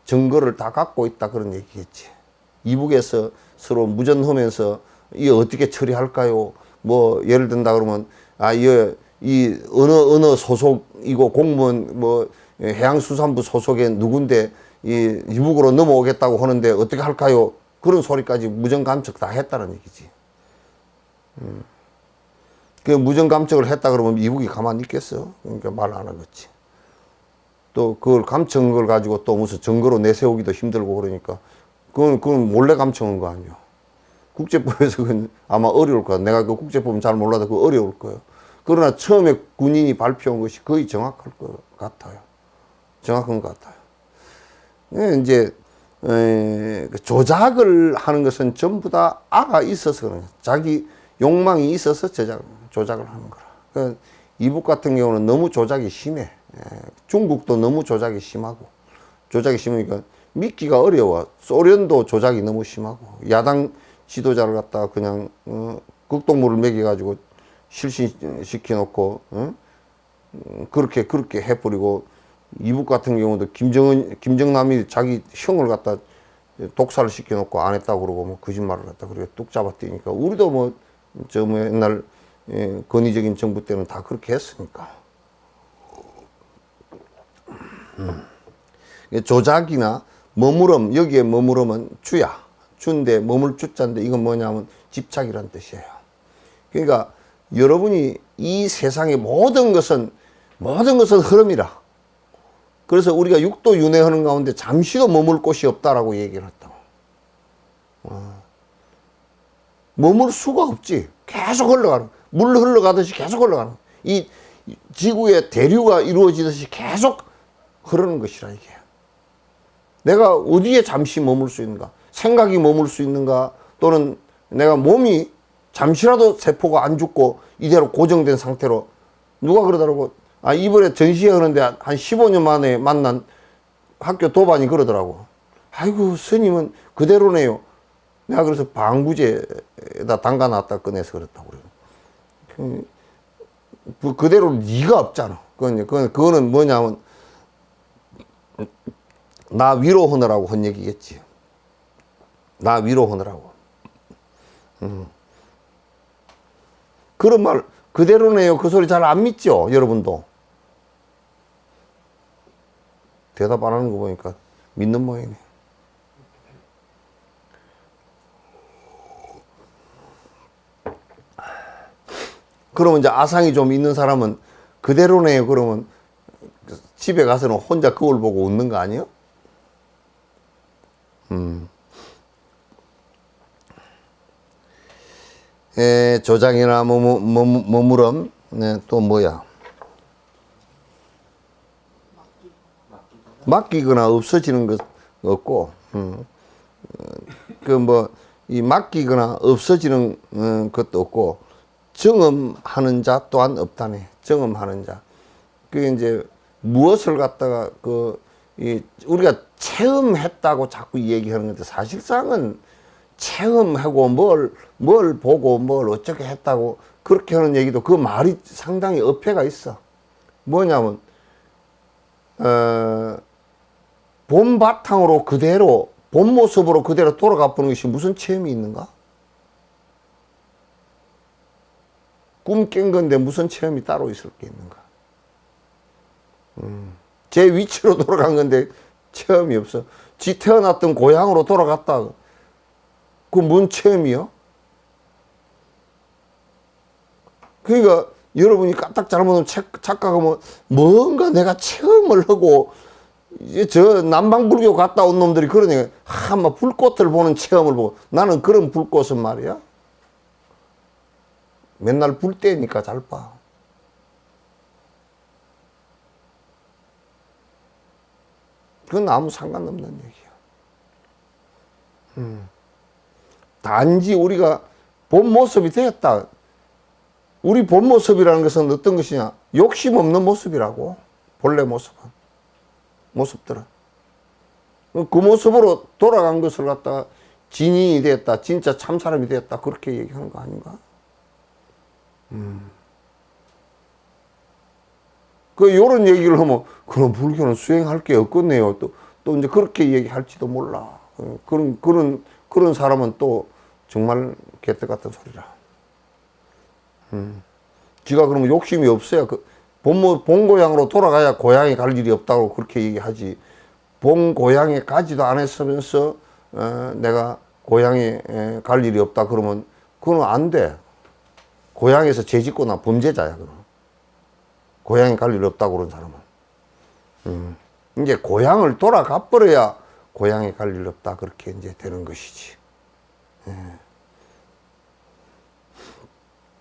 증거를 다 갖고 있다 그런 얘기겠지. 이북에서 서로 무전하면서 이 어떻게 처리할까요? 뭐 예를 든다 그러면 이 어느 소속이고 공무원 뭐 해양수산부 소속의 누군데 이 이북으로 넘어오겠다고 하는데 어떻게 할까요? 그런 소리까지 무전 감측 다 했다는 얘기지. 그 무전 감측을 했다 그러면 이북이 가만히 있겠어? 그러니까 말 안 하겠지. 또 그걸 감청한 걸 가지고 또 무슨 증거로 내세우기도 힘들고 그러니까 그건 몰래 감청한 거 아니야. 국제법에서 그건 아마 어려울 거야. 내가 그 국제법은 잘 몰라도 그거 어려울 거예요. 그러나 처음에 군인이 발표한 것이 거의 정확할 것 같아요. 정확한 것 같아요. 이제 조작을 하는 것은 전부 다 악가 있어서 그런 거야. 자기 욕망이 있어서 조작을 하는 거라. 그러니까 이북 같은 경우는 너무 조작이 심해. 중국도 너무 조작이 심하고, 조작이 심하니까 믿기가 어려워. 소련도 조작이 너무 심하고, 야당 지도자를 갖다가 그냥 극동물을 먹여가지고 실신시켜 놓고 그렇게 해버리고, 이북 같은 경우도 김정남이 자기 형을 갖다 독살을 시켜 놓고 안 했다고 그러고 뭐 거짓말을 했다 그러고 뚝 잡아뛰니까, 우리도 뭐 옛날 권위적인 정부 때는 다 그렇게 했으니까. 조작이나 머무름, 여기에 머무름은 주인데 머물 주자인데 이건 뭐냐면 집착이란 뜻이에요. 그러니까 여러분이 이 세상의 모든 것은 흐름이라. 그래서 우리가 육도 윤회하는 가운데 잠시도 머물 곳이 없다라고 얘기를 했다고. 머물 수가 없지. 계속 흘러가는, 물 흘러가듯이 계속 흘러가는, 이 지구의 대류가 이루어지듯이 계속 흐르는 것이라 이게. 내가 어디에 잠시 머물 수 있는가? 생각이 머물 수 있는가? 또는 내가 몸이 잠시라도 세포가 안 죽고 이대로 고정된 상태로, 누가 그러더라고. 이번에 전시회 하는데 한 15년 만에 만난 학교 도반이 그러더라고. 아이고, 스님은 그대로네요. 내가 그래서 방부제에다 담가놨다 꺼내서 그랬다고 그래요. 그대로 네가 없잖아. 그거는 뭐냐면 나 위로하느라고 한 얘기겠지. 나 위로하느라고. 그런 말 그대로네요. 그 소리 잘 안 믿죠, 여러분도? 대답 안 하는 거 보니까 믿는 모양이네. 그러면 이제 아상이 좀 있는 사람은 그대로네요. 그러면 집에 가서는 혼자 거울 보고 웃는 거 아니에요? 조장이나 머무름, 네, 또 뭐야? 맡기거나 없어지는 것 없고, 이 맡기거나 없어지는 것도 없고, 정음하는 자 또한 없다네. 정음하는 자. 그게 이제 무엇을 갖다가 우리가 체험했다고 자꾸 얘기하는 건데, 사실상은 체험하고 뭘 보고 뭘 어떻게 했다고 그렇게 하는 얘기도 그 말이 상당히 어폐가 있어. 뭐냐면, 본 바탕으로 그대로, 본 모습으로 그대로 돌아가 보는 것이 무슨 체험이 있는가? 꿈 깬 건데 무슨 체험이 따로 있을 게 있는가? 제 위치로 돌아간 건데 체험이 없어. 지 태어났던 고향으로 돌아갔다. 그 뭔 체험이요? 그러니까 여러분이 까딱 잘못하면 착각하면 뭐 뭔가 내가 체험을 하고 이제 저 남방불교 갔다 온 놈들이 그러니까 막 불꽃을 보는 체험을 보고 나는 그런 불꽃은 말이야 맨날 불 때니까 잘 봐. 그건 아무 상관없는 얘기야. 단지 우리가 본 모습이 되었다. 우리 본 모습이라는 것은 어떤 것이냐? 욕심 없는 모습이라고. 본래 모습들은. 그 모습으로 돌아간 것을 갖다가 진인이 되었다. 진짜 참 사람이 되었다. 그렇게 얘기하는 거 아닌가? 요런 얘기를 하면, 그럼 불교는 수행할 게 없겠네요. 또 이제 그렇게 얘기할지도 몰라. 그런 사람은 또 정말 개떡 같은 소리라. 지가 그러면 욕심이 없어야 본 고향으로 돌아가야 고향에 갈 일이 없다고 그렇게 얘기하지. 본 고향에 가지도 않았으면서 내가 고향에 갈 일이 없다 그러면 그건 안 돼. 고향에서 죄짓거나 범죄자야. 그럼. 고향에 갈 일 없다고 그런 사람은. 이제 고향을 돌아가 버려야 고향에 갈 일 없다 그렇게 이제 되는 것이지.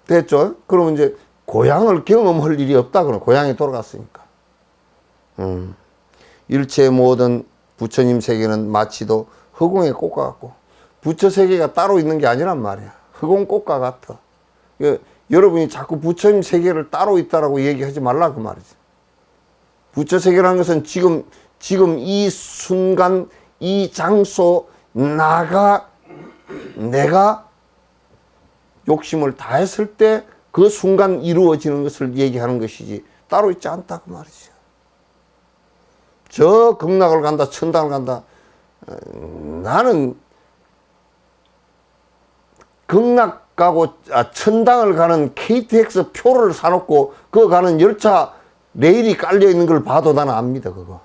됐죠? 그러면 이제 고향을 경험할 일이 없다 그러면 고향에 돌아갔으니까. 일체 모든 부처님 세계는 마치도 허공의 꽃과 같고, 부처 세계가 따로 있는 게 아니란 말이야. 허공 꽃과 같아. 여러분이 자꾸 부처님 세계를 따로 있다라고 얘기하지 말라 그 말이지. 부처 세계라는 것은 지금 이 순간 이 장소 내가 욕심을 다했을 때 그 순간 이루어지는 것을 얘기하는 것이지 따로 있지 않다 그 말이지. 저 극락을 간다 천당을 간다. 나는 극락 가고 천당을 가는 KTX 표를 사놓고 그 가는 열차 레일이 깔려 있는 걸 봐도 나는 안 믿어 그거.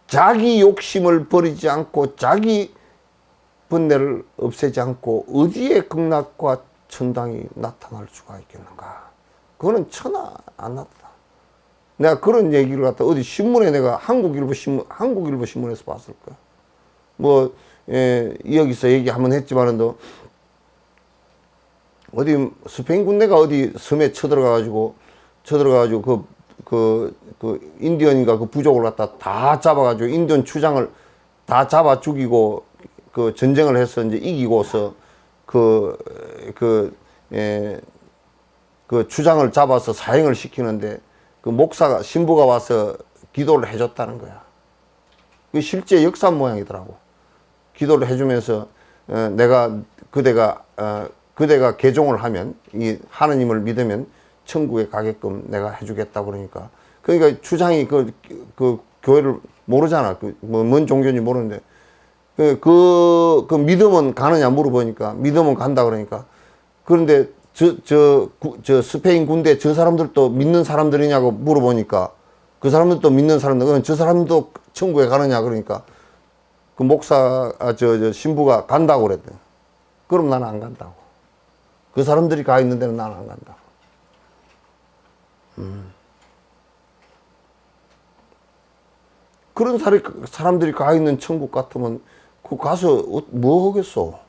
자기 욕심을 버리지 않고 자기 번뇌를 없애지 않고 어디에 극락과 천당이 나타날 수가 있겠는가? 그거는 천하 안 나타나. 내가 그런 얘기를 갖다 어디 신문에 내가 한국일보 신문에서 봤을 거야. 여기서 얘기 한번 했지만은 어디 스페인 군대가 어디 섬에 쳐들어가가지고 그 인디언인가 그 부족을 갖다 다 잡아가지고 인디언 추장을 다 잡아 죽이고 그 전쟁을 해서 이제 이기고서 그 추장을 잡아서 사형을 시키는데 그 목사가 신부가 와서 기도를 해줬다는 거야. 그 실제 역사 모양이더라고. 기도를 해주면서 그대가 개종을 하면 이 하느님을 믿으면 천국에 가게끔 내가 해주겠다 그러니까 추장이 그 교회를 모르잖아. 뭔 종교인지 모르는데 그 믿으면 가느냐 물어보니까 믿으면 간다 그러니까 그런데 저 스페인 군대 저 사람들도 믿는 사람들이냐고 물어보니까 그 사람들도 믿는 사람들 저 사람도 천국에 가느냐 그러니까 그 목사, 저 신부가 간다고 그랬대. 그럼 나는 안 간다고. 그 사람들이 가 있는 데는 나는 안 간다고. 그런 사람들이 가 있는 천국 같으면 그 가서 뭐 하겠어?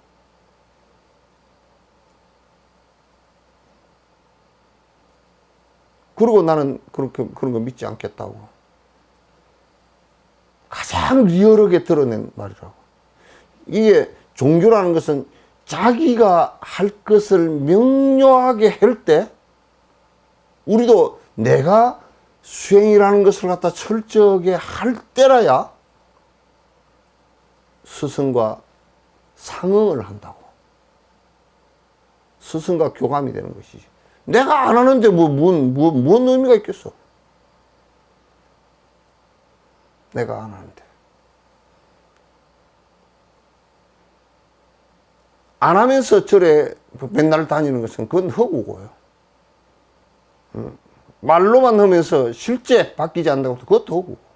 그리고 나는 그렇게 그런 거 믿지 않겠다고. 가장 리얼하게 드러낸 말이라고. 이게 종교라는 것은 자기가 할 것을 명료하게 할 때, 우리도 내가 수행이라는 것을 갖다 철저하게 할 때라야 스승과 상응을 한다고. 스승과 교감이 되는 것이지. 내가 안 하는데 뭔 의미가 있겠어? 내가 안 하는데. 안 하면서 절에 맨날 다니는 것은 그건 허구고요. 말로만 하면서 실제 바뀌지 않는다고 그것도 허구고.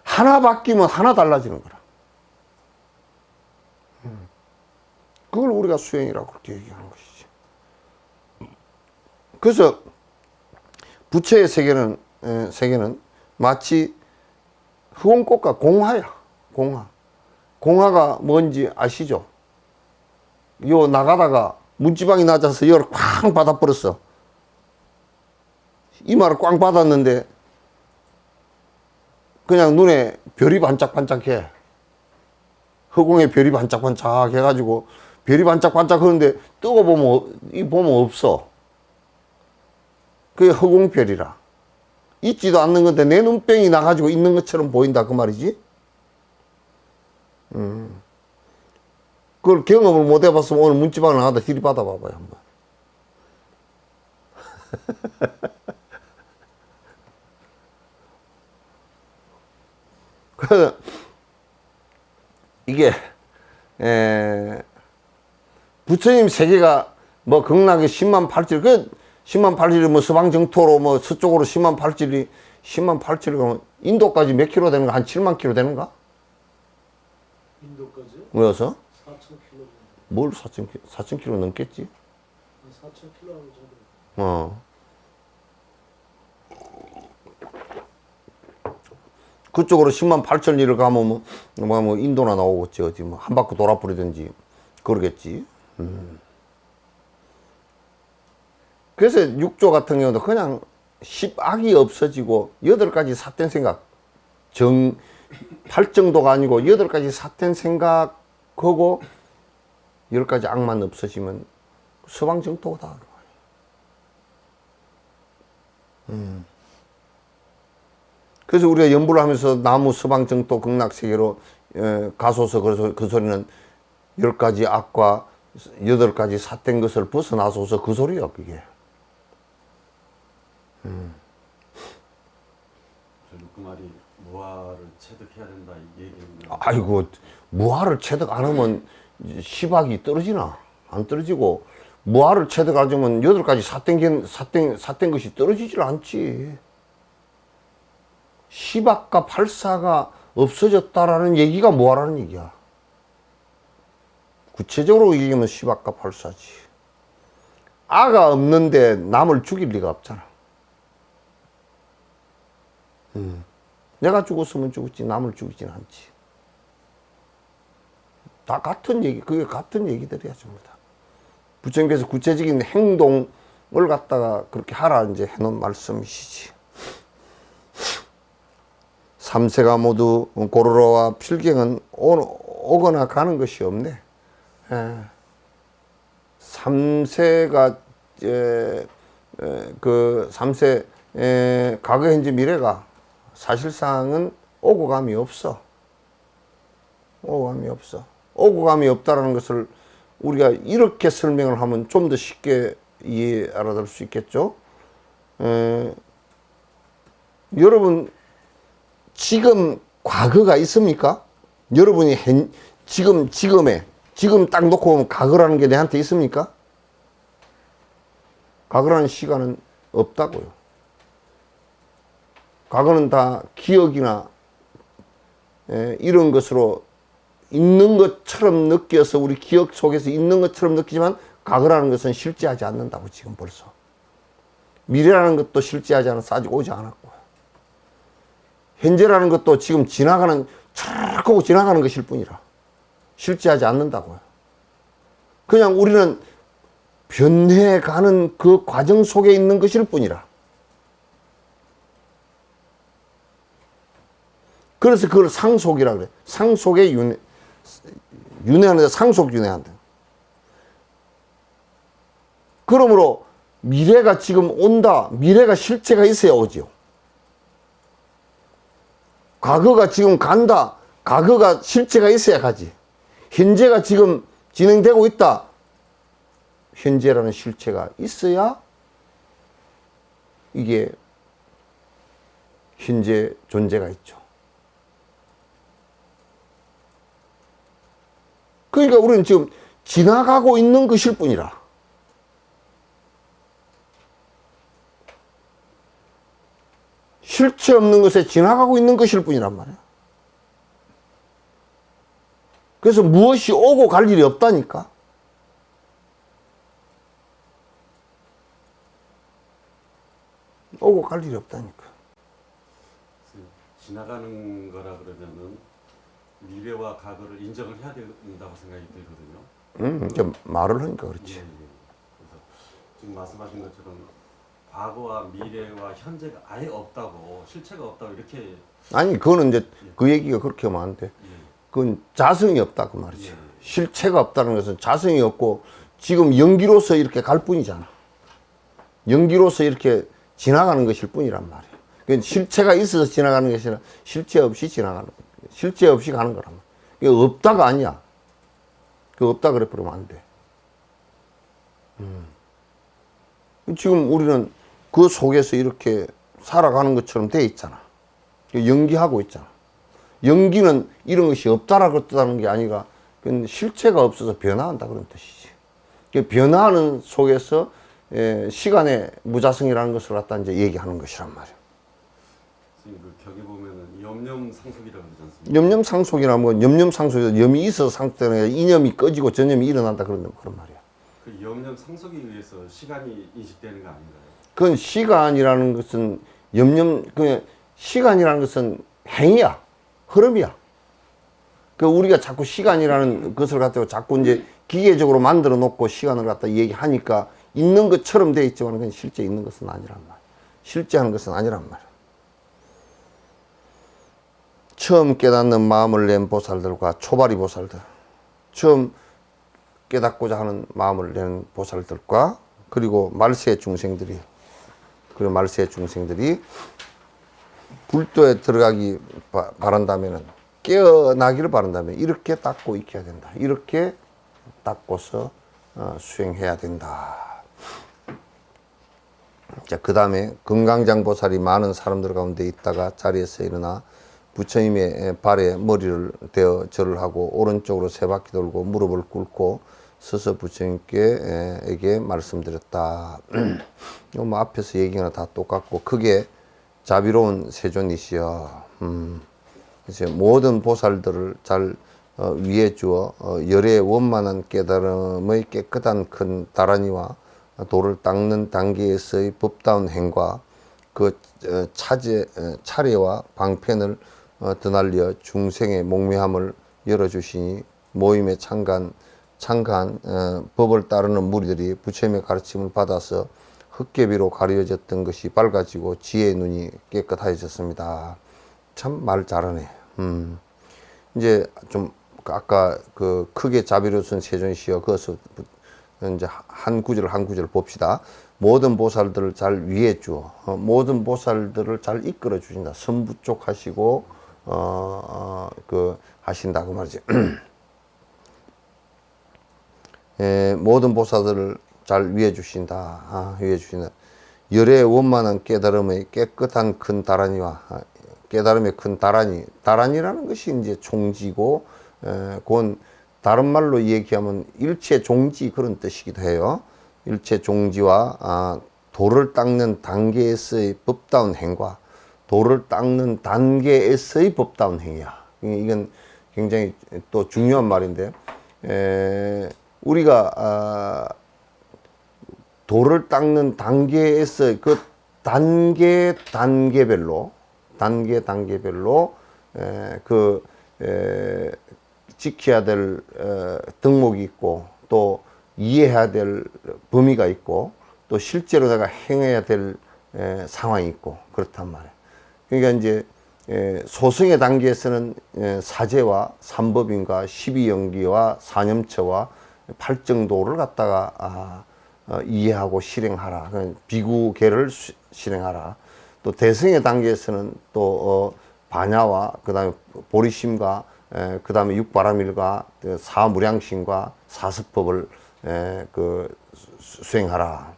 하나 바뀌면 하나 달라지는 거라. 그걸 우리가 수행이라고 그렇게 얘기하는 것이지. 그래서 부처의 세계는 마치 흑원꽃과 공화야. 공화. 공화가 뭔지 아시죠? 요 나가다가 문지방이 낮아서 열을 쾅 받아버렸어. 이마를 꽝 받았는데 그냥 눈에 별이 반짝반짝해. 허공에 별이 반짝반짝 해가지고 별이 반짝반짝 하는데 보면 없어. 그게 허공별이라. 있지도 않는 건데 내 눈병이 나가지고 있는 것처럼 보인다 그 말이지. 그걸 경험을 못 해봤으면 오늘 문지방을 나가다 들이받아 봐봐요 한번. 그래서 이게 부처님 세계가 뭐 극락의 10만 8질, 그 10만 8질이 뭐 서방정토로 뭐 서쪽으로 10만 8질이 가면 인도까지 몇 킬로 되는가? 한 7만 킬로 되는가? 인도까지요? 왜여서? 4,000km 정도. 뭘 4천 킬로 넘겠지? 한 4,000km 정도. 그쪽으로 10만 8천 리를 가면 뭐 인도나 나오겠지. 어디 뭐 한 바퀴 돌아버리든지 그러겠지. 그래서 육조 같은 경우도 그냥 10악이 없어지고 8가지 삿된 생각, 8정도가 아니고 8가지 삿된 생각하고 10가지 악만 없어지면 서방정토다. 그래서 우리가 연부를 하면서 나무 서방정토 극락세계로 가소서 그 소리는 10가지 악과 8가지 삿된 것을 벗어나소서 그 소리야 그게. 그 말이 무아를 체득해야 된다 이 얘기는. 아이고 무아를 체득 안 하면 시박이 떨어지나? 안 떨어지고 무아를 체득 안 하면 8가지 삿된 것이 떨어지질 않지. 시박과 팔사가 없어졌다라는 얘기가 무아라는 얘기야. 구체적으로 얘기하면 시박과 팔사지. 아가 없는데 남을 죽일 리가 없잖아. 내가 죽었으면 죽었지 남을 죽이진 않지. 다 같은 얘기, 그게 같은 얘기들이야 전부 다. 부처님께서 구체적인 행동을 갖다가 그렇게 하라 이제 해놓은 말씀이시지. 삼세가 모두 고로로와 필경은 오거나 가는 것이 없네. 삼세가 그 삼세 과거 현재 미래가 사실상은 오고 감이 없어. 오고 감이 없어. 오고 감이 없다라는 것을 우리가 이렇게 설명을 하면 좀 더 쉽게 알아들 수 있겠죠. 여러분 지금 과거가 있습니까? 여러분이 지금 딱 놓고 보면 과거라는 게 내한테 있습니까? 과거라는 시간은 없다고요. 과거는 다 기억이나 이런 것으로 있는 것처럼 느껴서 우리 기억 속에서 있는 것처럼 느끼지만 과거라는 것은 실제하지 않는다고 지금 벌써. 미래라는 것도 실제하지 않아서 아직 오지 않았고, 현재라는 것도 지금 지나가는 촥 하고 지나가는 것일 뿐이라 실제하지 않는다고요. 그냥 우리는 변해가는 그 과정 속에 있는 것일 뿐이라. 그래서 그걸 상속이라 그래. 상속의 윤회하는데 상속윤회한다. 그러므로 미래가 지금 온다. 미래가 실체가 있어야 오지요. 과거가 지금 간다. 과거가 실체가 있어야 가지. 현재가 지금 진행되고 있다. 현재라는 실체가 있어야 이게 현재 존재가 있죠. 그러니까 우리는 지금 지나가고 있는 것일 뿐이라. 실체 없는 것에 지나가고 있는 것일 뿐이란 말이야. 그래서 무엇이 오고 갈 일이 없다니까. 오고 갈 일이 없다니까. 지나가는 거라 그러면은 미래와 과거를 인정을 해야 된다고 생각이 들거든요. 이제 말을 하니까 그렇지. 예, 예. 그래서 지금 말씀하신 것처럼 과거와 미래와 현재가 아예 없다고, 실체가 없다고 이렇게. 아니, 그거는 이제 그 얘기가 그렇게 하면 안 돼. 그건 자성이 없다 그 말이지. 예. 실체가 없다는 것은 자성이 없고 지금 연기로서 이렇게 갈 뿐이잖아. 연기로서 이렇게 지나가는 것일 뿐이란 말이야. 그러니까 실체가 있어서 지나가는 것이 아니라 실체 없이 지나가는 거야. 실체 없이 가는 거란 말이야. 그게 없다가 아니야. 그 없다 그래 버리면 안 돼. 지금 우리는 그 속에서 이렇게 살아가는 것처럼 돼 있잖아. 연기하고 있잖아. 연기는 이런 것이 없다라고 뜻하는 게 아니라 그건 실체가 없어서 변화한다 그런 뜻이지. 변화하는 속에서 시간의 무자성이라는 것을 갖다 이제 얘기하는 것이란 말이야. 지금 그 격에 보면은 염념상속이라고 그러지 않습니까? 염념상속이나 뭐 염념상속이 염이 있어서 상속되는 게 아니라 이념이 꺼지고 전념이 일어난다 그런 말이야. 그 염념상속에 의해서 시간이 인식되는 거 아닌가요? 그건 시간이라는 것은 그냥 시간이라는 것은 행위야. 흐름이야. 그 우리가 자꾸 시간이라는 것을 갖다가 자꾸 이제 기계적으로 만들어 놓고 시간을 갖다 얘기하니까 있는 것처럼 돼 있지만 그건 실제 있는 것은 아니란 말이야. 실제 하는 것은 아니란 말이야. 처음 깨닫는 마음을 낸 보살들과 초발이 보살들, 처음 깨닫고자 하는 마음을 낸 보살들과 그리고 말세 중생들이, 불도에 들어가기 바란다면은, 깨어나기를 바란다면 이렇게 닦고 익혀야 된다. 이렇게 닦고서 수행해야 된다. 자, 그 다음에 금강장 보살이 많은 사람들 가운데 있다가 자리에서 일어나 부처님의 발에 머리를 대어 절을 하고 오른쪽으로 세 바퀴 돌고 무릎을 꿇고 서서 부처님께 말씀드렸다. 뭐 앞에서 얘기가 다 똑같고 크게 자비로운 세존이시여, 이제 모든 보살들을 잘 위해 주어 열의 원만한 깨달음의 깨끗한 큰 다라니와 도를 닦는 단계에서의 법다운 행과 그 차례와 방편을 드날려 중생의 목매함을 열어주시니 모임에 참가한 법을 따르는 무리들이 부처님의 가르침을 받아서 흙개비로 가려졌던 것이 밝아지고 지혜의 눈이 깨끗해졌습니다. 참 말 잘하네. 이제 좀 아까 그 크게 자비로운 세존이시여 그것을 이제 한 구절 봅시다. 모든 보살들을 잘 위해 주어 모든 보살들을 잘 이끌어 주신다. 선부족하시고 하신다 그 말이지. 모든 보살들을 잘 위해 주신다. 위해 주신다. 열의 원만한 깨달음의 깨끗한 큰 다라니와 깨달음의 큰 다라니라는 것이 이제 종지고, 그건 다른 말로 얘기하면 일체 종지 그런 뜻이기도 해요. 일체 종지와 도를 닦는 단계에서의 법다운 행과 도를 닦는 단계에서의 법다운 행위야. 이건 굉장히 또 중요한 말인데, 우리가 돌을 닦는 단계에서 그 단계별로 지켜야 될 덕목이 있고, 또 이해해야 될 범위가 있고, 또 실제로 내가 행해야 될 상황이 있고, 그렇단 말이에요. 그러니까 이제 소승의 단계에서는 사제와 삼법인과 12연기와 사념처와 팔정도를 갖다가 이해하고 실행하라. 비구계를 실행하라. 또 대승의 단계에서는 또 반야와 그다음에 보리심과 그다음에 육바라밀과 사무량심과 사스법을 수행하라.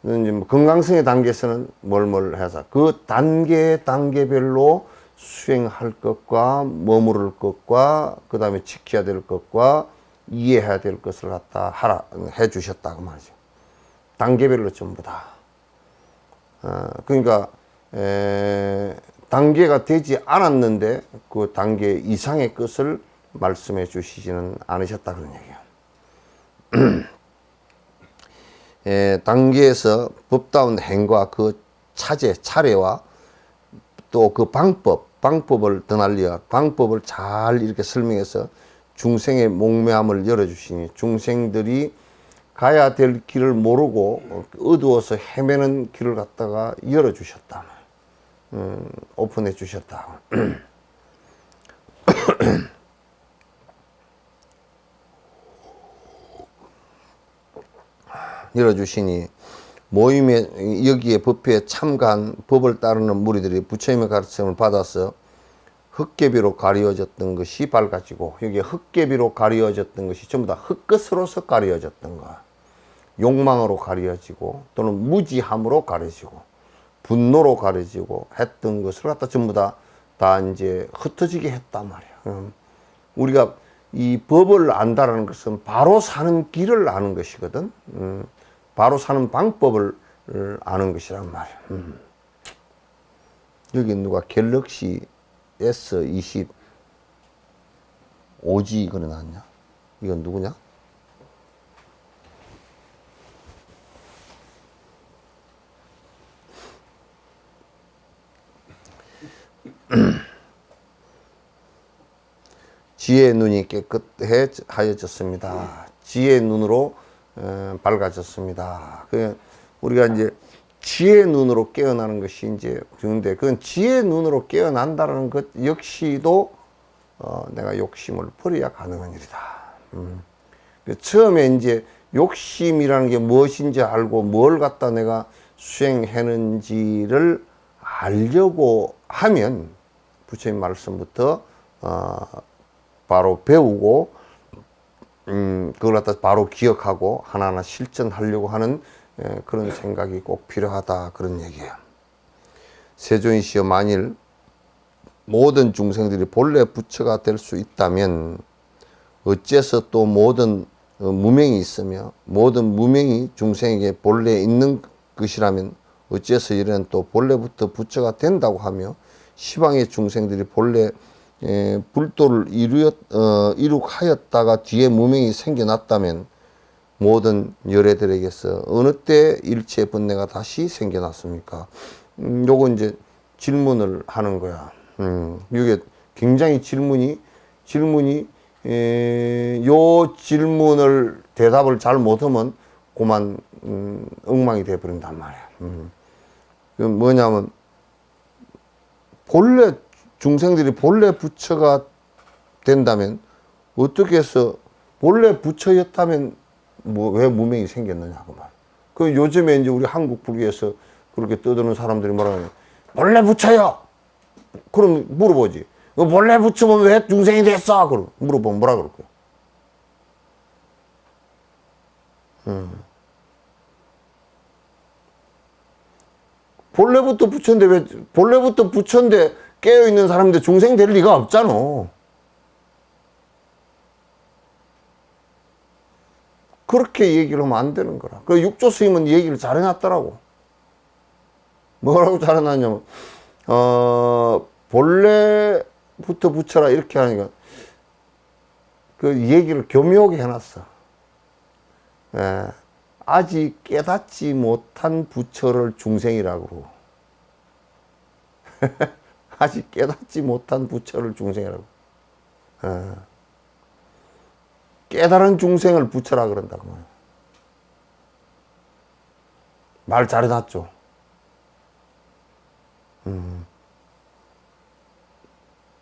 이제 뭐 건강성의 단계에서는 뭘 해서 그 단계별로 수행할 것과 머무를 것과 그다음에 지켜야 될 것과 이해해야 될 것을 갖다 하라 해 주셨다 그 말이죠. 단계별로 전부 다. 그러니까 단계가 되지 않았는데 그 단계 이상의 것을 말씀해 주시지는 않으셨다 그런 얘기예요. 단계에서 법다운 행과 그 차례와 또 그 방법을 더 날려 방법을 잘 이렇게 설명해서 중생의 목매함을 열어주시니 중생들이 가야 될 길을 모르고 어두워서 헤매는 길을 갖다가 열어주셨다. 오픈해 주셨다. 열어주시니 모임에 여기에 법회에 참가한 법을 따르는 무리들이 부처님의 가르침을 받아서 흙개비로 가리워졌던 것이 밝아지고, 여기에 흙개비로 가리워졌던 것이 전부 다 흙끝으로서 가리워졌던 거야. 욕망으로 가려지고 또는 무지함으로 가려지고 분노로 가려지고 했던 것을 갖다 전부 다 이제 흩어지게 했단 말이야. 우리가 이 법을 안다라는 것은 바로 사는 길을 아는 것이거든. 바로 사는 방법을 아는 것이란 말이야. 여기 누가 갤럭시 S25G 이거는 나왔냐? 이건 누구냐? 지혜의 눈이 깨끗해하여졌습니다. 지혜의 눈으로 밝아졌습니다. 우리가 이제 지혜의 눈으로 깨어나는 것이 이제 중요한데, 그건 지혜의 눈으로 깨어난다는 것 역시도 내가 욕심을 버려야 가능한 일이다. 처음에 이제 욕심이라는 게 무엇인지 알고 뭘 갖다 내가 수행했는지를 알려고 하면 부처님 말씀부터 바로 배우고 그걸 갖다 바로 기억하고 하나하나 실천하려고 하는 그런 생각이 꼭 필요하다 그런 얘기예요. 세존이시여, 만일 모든 중생들이 본래 부처가 될 수 있다면 어째서 또 모든 무명이 있으며 모든 무명이 중생에게 본래 있는 것이라면 어째서 이런 또 본래부터 부처가 된다고 하며 시방의 중생들이 본래 불도를 이룩하였다가 뒤에 무명이 생겨났다면 모든 열애들에게서 어느 때 일체 번뇌가 다시 생겨났습니까? 요거 이제 질문을 하는 거야. 이게 굉장히 질문이 요 질문을 대답을 잘 못하면 그만 엉망이 돼버린단 말이야. 그 뭐냐면 본래 중생들이 본래 부처가 된다면 어떻게 해서 본래 부처였다면 뭐 왜 무명이 생겼느냐 그 말. 그 요즘에 이제 우리 한국 불교에서 그렇게 떠드는 사람들이 뭐라냐, 본래 부처요. 그럼 물어보지. 본래 부처면 왜 중생이 됐어? 그럼 물어보면 뭐라 그럴 거야. 본래부터 부처인데 왜 본래부터 부처인데 깨어 있는 사람인데 중생 될 리가 없잖아. 그렇게 얘기를 하면 안 되는 거라. 그 육조 스님은 얘기를 잘 해놨더라고. 뭐라고 잘 해놨냐면 본래 본래부터 붙여라 이렇게 하니까 그 얘기를 교묘하게 해놨어. 예, 아직 깨닫지 못한 부처를 중생이라고. 아직 깨닫지 못한 부처를 중생이라고. 예, 깨달은 중생을 부처라 그런다고. 말 잘해놨죠.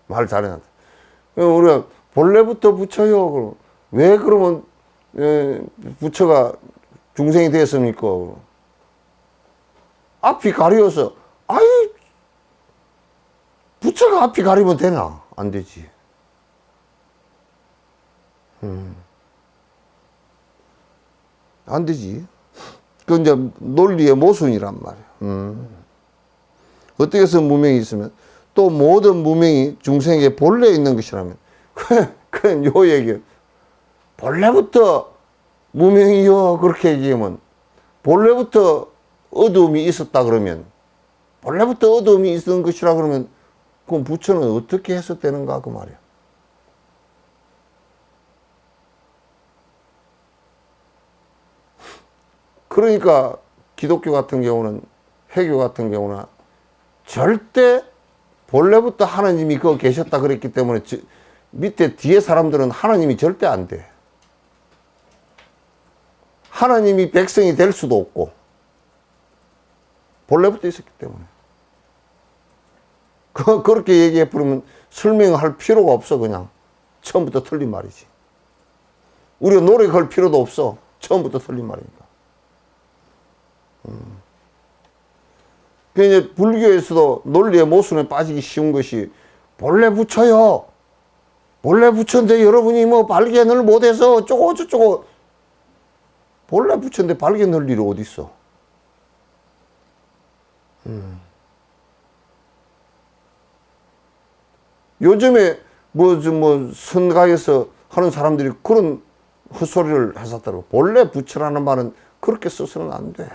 말 잘해놨다. 우리가 본래부터 부처요. 왜 그러면 부처가 중생이 됐습니까? 앞이 가려서 아이 부처가 앞이 가리면 되나? 안 되지. 안 되지. 그 이제 논리의 모순이란 말이야. 어떻게 해서 무명이 있으면 또 모든 무명이 중생에게 본래 있는 것이라면 그건 요 얘기예요. 본래부터 무명이요 그렇게 얘기하면 본래부터 어두움이 있었다 그러면 본래부터 어두움이 있었던 것이라 그러면 그럼 부처는 어떻게 해석되는가 그 말이야. 그러니까 기독교 같은 경우는 회교 같은 경우나 절대 본래부터 하나님이 거기 계셨다 그랬기 때문에 밑에 뒤에 사람들은 하나님이 절대 안 돼. 하나님이 백성이 될 수도 없고 본래부터 있었기 때문에 그렇게 얘기해 버리면 설명할 필요가 없어. 그냥 처음부터 틀린 말이지. 우리가 노력할 필요도 없어. 처음부터 틀린 말이니까. 그 이제 불교에서도 논리의 모순에 빠지기 쉬운 것이 본래 부처요. 본래 부처인데 여러분이 뭐 발견을 못해서 어쩌고 저쩌고. 본래 부처인데 발견할 일이 어디 있어? 요즘에 뭐 선가에서 하는 사람들이 그런 헛소리를 하셨더라고. 본래 부처라는 말은 그렇게 써서는 안 돼.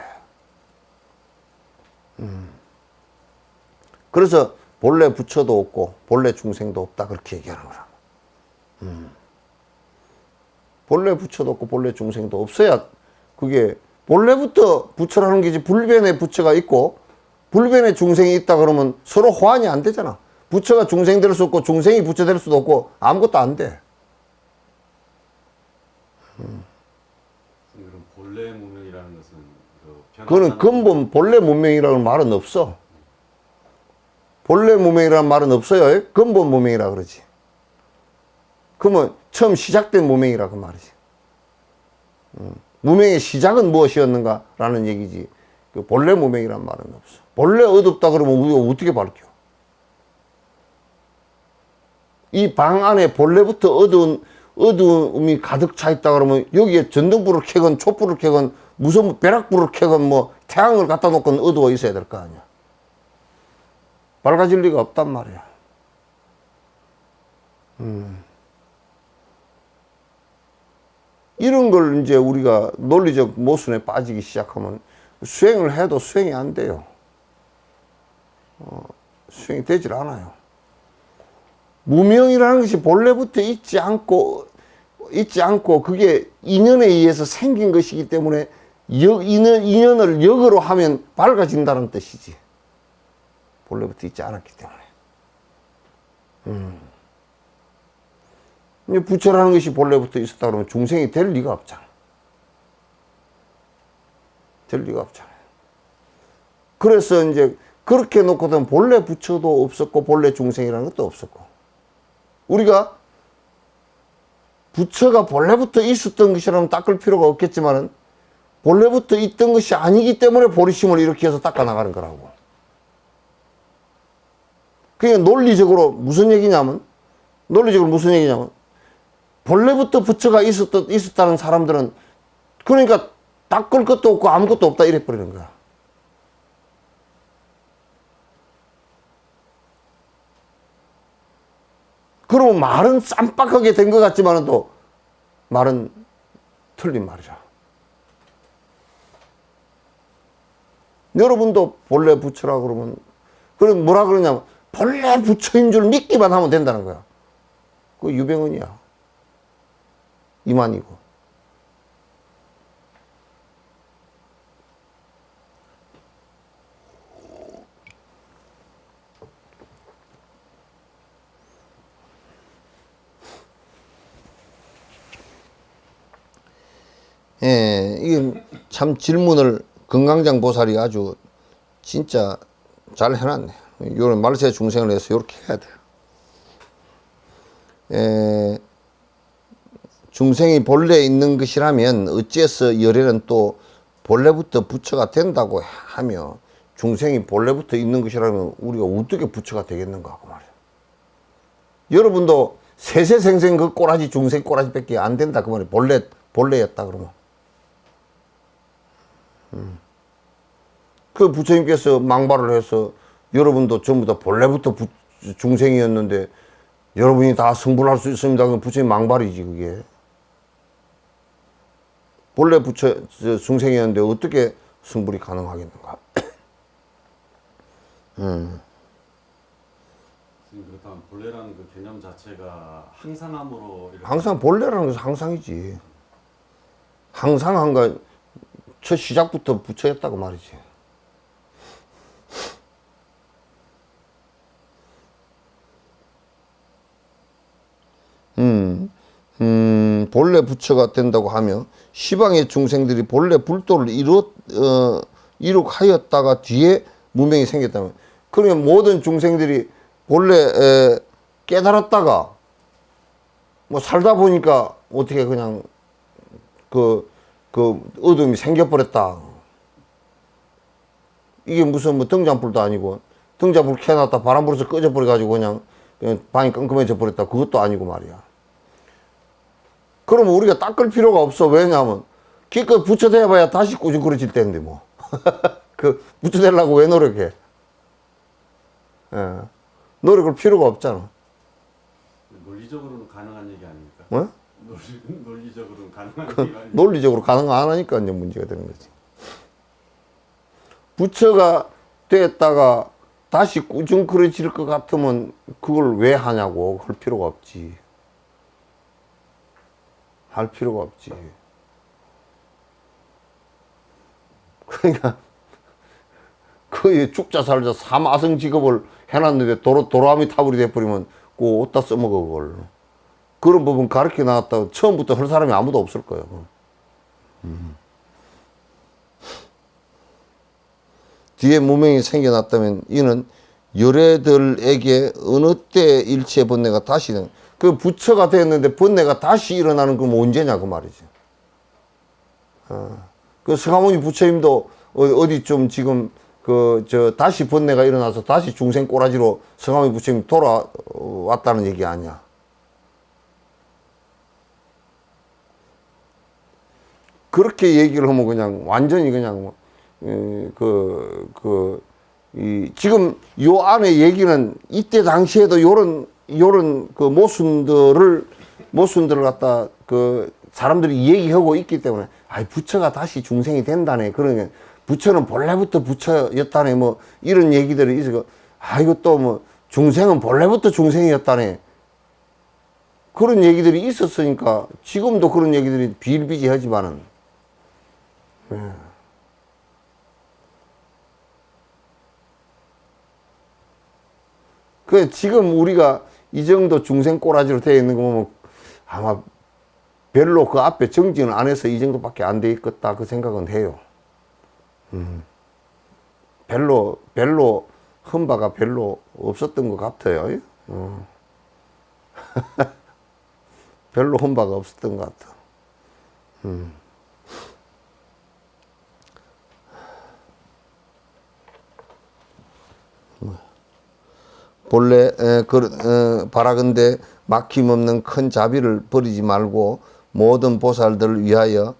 그래서 본래 부처도 없고 본래 중생도 없다 그렇게 얘기하는 거라. 본래 부처도 없고 본래 중생도 없어야 그게 본래부터 부처라는 게지. 불변의 부처가 있고 불변의 중생이 있다 그러면 서로 호환이 안 되잖아. 부처가 중생 될 수 없고 중생이 부처 될 수도 없고 아무것도 안 돼. 그럼 본래 무명이라는 것은 그거는 근본 본래 문명이라는 말은 없어. 본래 문명이라는 말은 없어요. 근본 문명이라 그러지. 그러면 처음 시작된 문명이라 그 말이지. 문명의 시작은 무엇이었는가 라는 얘기지. 그 본래 문명이라는 말은 없어. 본래 어둡다 그러면 우리가 어떻게 밝혀? 이 방 안에 본래부터 어두움이 가득 차 있다 그러면 여기에 전등불을 켜건 촛불을 켜건 무슨 벼락불을 켜건 뭐 태양을 갖다 놓건 어두워 있어야 될 거 아니야. 밝아질 리가 없단 말이야. 이런 걸 이제 우리가 논리적 모순에 빠지기 시작하면 수행을 해도 수행이 안 돼요. 수행이 되질 않아요. 무명이라는 것이 본래부터 있지 않고 그게 인연에 의해서 생긴 것이기 때문에 인연을 역으로 하면 밝아진다는 뜻이지. 본래부터 있지 않았기 때문에. 부처라는 것이 본래부터 있었다 그러면 중생이 될 리가 없잖아. 될 리가 없잖아요. 그래서 이제 그렇게 놓고는 본래 부처도 없었고 본래 중생이라는 것도 없었고 우리가 부처가 본래부터 있었던 것이라면 닦을 필요가 없겠지만은 본래부터 있던 것이 아니기 때문에 보리심을 이렇게 해서 닦아 나가는 거라고. 그게 논리적으로 무슨 얘기냐면 본래부터 부처가 있었다는 사람들은 그러니까 닦을 것도 없고 아무것도 없다 이래 버리는 거야. 그러면 말은 쌈박하게 된 것 같지만은 또 말은 틀린 말이죠. 여러분도 본래 부처라 그러면 그럼 뭐라 그러냐면 본래 부처인 줄 믿기만 하면 된다는 거야. 그 유병헌이야. 이만이고. 예, 이게 참 질문을 금강장 보살이 아주 진짜 잘 해놨네. 요런 말세 중생을 해서 요렇게 해야 돼요. 중생이 본래 있는 것이라면 어째서 열애는 또 본래부터 부처가 된다고 하며 중생이 본래부터 있는 것이라면 우리가 어떻게 부처가 되겠는가 하고 말이야. 여러분도 세세생생 그 꼬라지 중생 꼬라지밖에 안 된다 그 말이야. 본래였다 그러면. 그 부처님께서 망발을 해서 여러분도 전부 다 본래부터 중생이었는데 여러분이 다 승불할 수 있습니다. 그럼 부처님 망발이지 그게. 본래 중생이었는데 어떻게 승불이 가능하겠는가? 선생님, 그렇다면 본래라는 그 개념 자체가 항상함으로 이렇게 항상 본래라는 것은 항상이지. 항상한 거 첫 시작부터 부처였다고 말이지. 본래 부처가 된다고 하며 시방의 중생들이 본래 불도를 이룩하였다가 뒤에 무명이 생겼다면, 그러면 모든 중생들이 본래 깨달았다가 뭐 살다 보니까 어떻게 그냥 그 어둠이 생겨버렸다. 이게 무슨 뭐 등잔불도 아니고, 등잔불 켜놨다 바람 불어서 꺼져버려가지고 그냥 방이 깜깜해져 버렸다. 그것도 아니고 말이야. 그러면 우리가 닦을 필요가 없어. 왜냐하면 기껏 부처 돼봐야 다시 꾸중거려질 때인데 뭐. 그 부처 되려고 왜 노력해? 예. 노력할 필요가 없잖아. 논리적으로는 가능한 얘기 아닙니까? 뭐? 논리적으로는 가능한 얘기 아닙니까? 논리적으로 가능 안 하니까 이제 문제가 되는 거지. 부처가 됐다가 다시 꾸중거려질 것 같으면 그걸 왜 하냐고. 할 필요가 없지. 할 필요가 없지. 그러니까 거의 죽자 살자 삼아성 직업을 해놨는데 도라미 타불이 돼버리면 그 어디다 써먹어 그걸. 그런 부분 가르쳐 나갔다고 처음부터 할 사람이 아무도 없을 거예요. 뒤에 무명이 생겨났다면 이는 열애들에게 어느 때 일체 번뇌가 다시 그 부처가 됐는데 번뇌가 다시 일어나는 건 언제냐 그 말이지. 그 서가모니 부처님도 어디 좀 지금 다시 번뇌가 일어나서 다시 중생 꼬라지로 서가모니 부처님 돌아왔다는 얘기 아니야. 그렇게 얘기를 하면 그냥 완전히 그냥 지금 요 안에 얘기는 이때 당시에도 요런 그 모순들을 갖다 그 사람들이 얘기하고 있기 때문에 부처가 다시 중생이 된다네. 그러니까 부처는 본래부터 부처였다네. 뭐 이런 얘기들이 있어. 이거 뭐 중생은 본래부터 중생이었다네. 그런 얘기들이 있었으니까 지금도 그런 얘기들이 비일비재하지만은. 그 지금 우리가 이 정도 중생 꼬라지로 되어 있는 거 보면 아마 별로 그 앞에 정진을 안 해서 이 정도밖에 안 돼 있겠다 그 생각은 해요. 별로 흠바가 별로 없었던 것 같아요. 별로 흠바가 없었던 것 같아. 본래 바라건대 막힘없는 큰 자비를 버리지 말고 모든 보살들을 위하여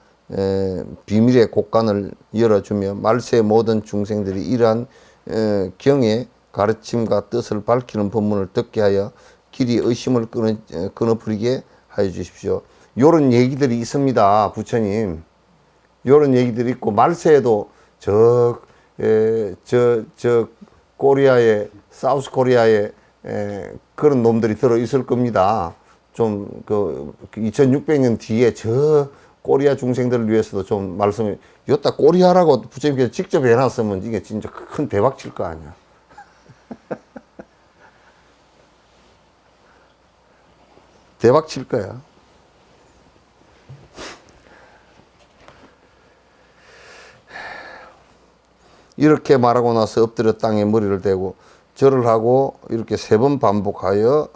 비밀의 곳간을 열어주며 말세 모든 중생들이 이러한 경의 가르침과 뜻을 밝히는 법문을 듣게 하여 길이 의심을 끊어버리게 하여 주십시오. 요런 얘기들이 있습니다. 부처님. 요런 얘기들이 있고 말세에도 코리아에, 사우스 코리아에 그런 놈들이 들어 있을 겁니다. 좀 그 2600년 뒤에 저 코리아 중생들을 위해서도 좀 말씀을, 여기다 코리아라고 부처님께서 직접 해놨으면 이게 진짜 큰 대박 칠 거 아니야. 대박 칠 거야. 이렇게 말하고 나서 엎드려 땅에 머리를 대고 절을 하고 이렇게 3번 반복하여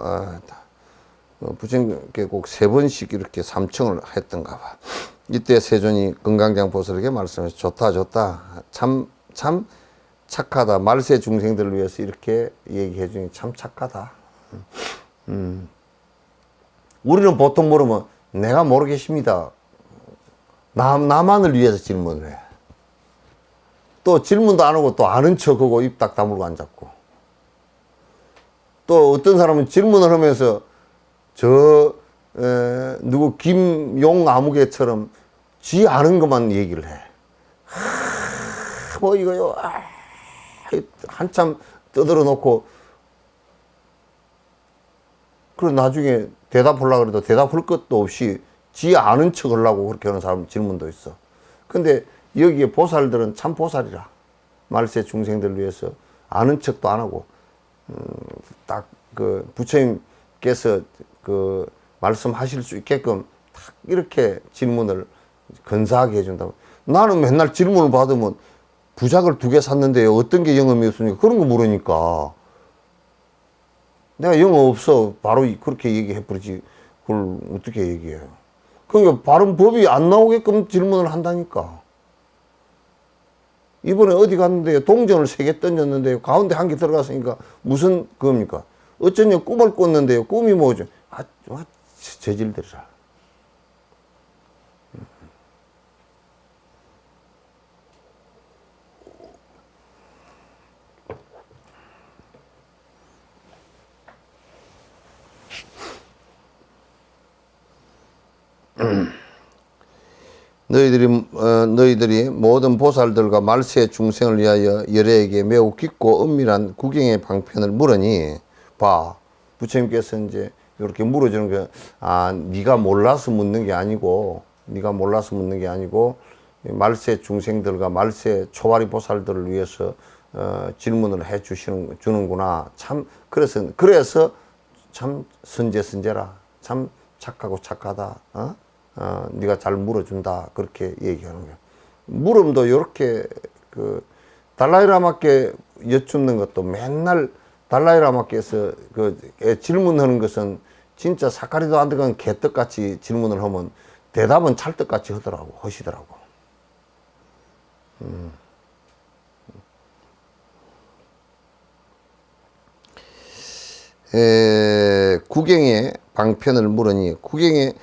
부처님께 꼭 3번씩 이렇게 삼청을 했던가 봐. 이때 세존이 금강장 보살에게 말씀해서 좋다 좋다, 참 착하다, 말세 중생들을 위해서 이렇게 얘기해 주니 참 착하다. 우리는 보통 물으면 내가 모르겠습니다. 나만을 위해서 질문을 해. 또 질문도 안 하고 또 아는 척하고 입 딱 다물고 앉았고, 또 어떤 사람은 질문을 하면서 누구 김용 아무개처럼 지 아는 것만 얘기를 해. 뭐 이거요, 한참 떠들어 놓고, 그리고 나중에 대답하려고 그래도 대답할 것도 없이 지 아는 척 하려고 그렇게 하는 사람 질문도 있어. 근데 여기에 보살들은 참 보살이라. 말세 중생들을 위해서 아는 척도 안 하고, 딱 그 부처님께서 그 말씀하실 수 있게끔 딱 이렇게 질문을 근사하게 해준다고. 나는 맨날 질문을 받으면 부작을 2개 샀는데 어떤 게 영험이 없으니까 그런 거 물으니까 내가 영어 없어 바로 그렇게 얘기해 버리지 그걸 어떻게 얘기해요. 그러니까 바른 법이 안 나오게끔 질문을 한다니까. 이번에 어디 갔는데 동전을 3개 던졌는데 가운데 1개 들어갔으니까 무슨 그겁니까? 어쩌냐 꿈을 꿨는데요. 꿈이 뭐죠? 저질들이라. 너희들이 모든 보살들과 말세 중생을 위하여 열애에게 매우 깊고 은밀한 구경의 방편을 물으니, 봐, 부처님께서 이제 이렇게 물어주는 게, 네가 몰라서 묻는 게 아니고, 말세 중생들과 말세 초발이 보살들을 위해서 질문을 해 주는구나. 참 그래서 참 선제라. 참 착하고 착하다. 네가 잘 물어준다. 그렇게 얘기하는 거예요. 물음도 이렇게 그 달라이라마께 여쭙는 것도 맨날 달라이라마께서 질문하는 것은 진짜 사카리도 안 들어간 개떡같이 질문을 하면 대답은 찰떡같이 하시더라고. 구경의 방편을 물으니, 구경의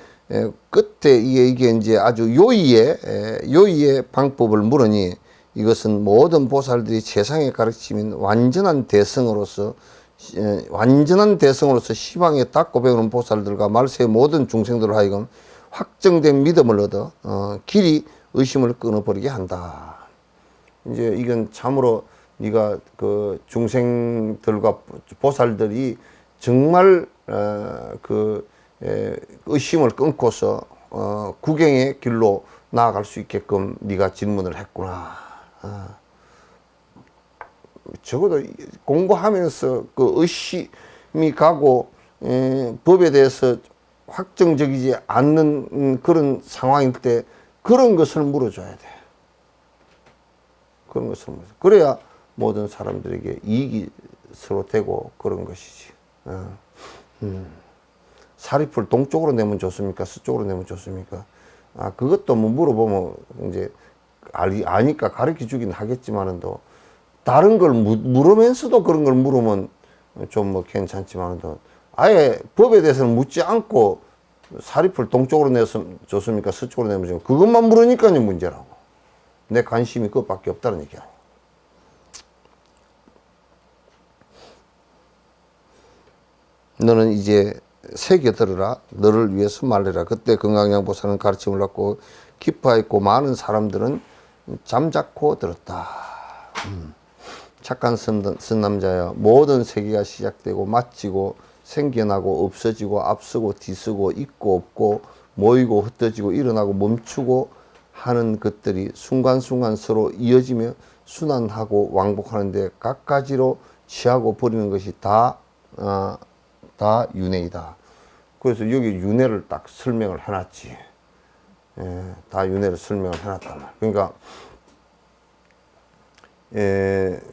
끝에 이게 이제 아주 요의의 방법을 물으니, 이것은 모든 보살들이 세상에 가르치는 완전한 대성으로서 시방에 닦고 배우는 보살들과 말세의 모든 중생들을 하여금 확정된 믿음을 얻어 길이 의심을 끊어버리게 한다. 이제 이건 참으로 네가 그 중생들과 보살들이 정말 의심을 끊고서 구경의 길로 나아갈 수 있게끔 네가 질문을 했구나. 적어도 공부하면서 그 의심이 가고 법에 대해서 확정적이지 않는 그런 상황일 때 그런 것을 물어줘야 돼. 그런 것을 물어줘. 그래야 모든 사람들에게 이익이 서로 되고 그런 것이지. 사리풀 동쪽으로 내면 좋습니까? 서쪽으로 내면 좋습니까? 그것도 뭐 물어보면 이제 아니까 가르쳐 주긴 하겠지만은도, 다른 걸 물으면서도 그런 걸 물으면 좀 뭐 괜찮지만은도, 아예 법에 대해서는 묻지 않고 사리풀 동쪽으로 내면 좋습니까? 서쪽으로 내면 좋습니까? 그것만 물으니까요 문제라고. 내 관심이 그것밖에 없다는 얘기야. 너는 이제 새겨들으라. 너를 위해서 말해라. 그때 금강양보살은 가르침을 받고 기뻐했고 많은 사람들은 잠자코 들었다. 착한 쓴 남자여 모든 세계가 시작되고 마치고 생겨나고 없어지고 앞서고 뒤서고 있고 없고 모이고 흩어지고 일어나고 멈추고 하는 것들이 순간순간 서로 이어지며 순환하고 왕복하는데 각가지로 취하고 버리는 것이 다 윤회이다. 그래서 여기 윤회를 딱 설명을 해놨지. 다 윤회를 설명을 해놨단 말이야.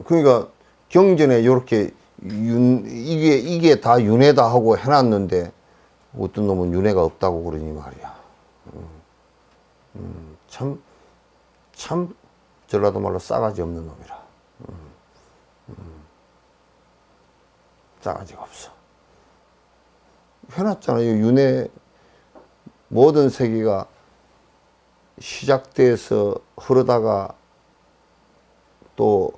그러니까 경전에 이렇게 이게 다 윤회다 하고 해놨는데 어떤 놈은 윤회가 없다고 그러니 말이야. 참 전라도 말로 싸가지 없는 놈이라. 싸가지가 없어. 해놨잖아요. 윤회 모든 세계가 시작돼서 흐르다가 또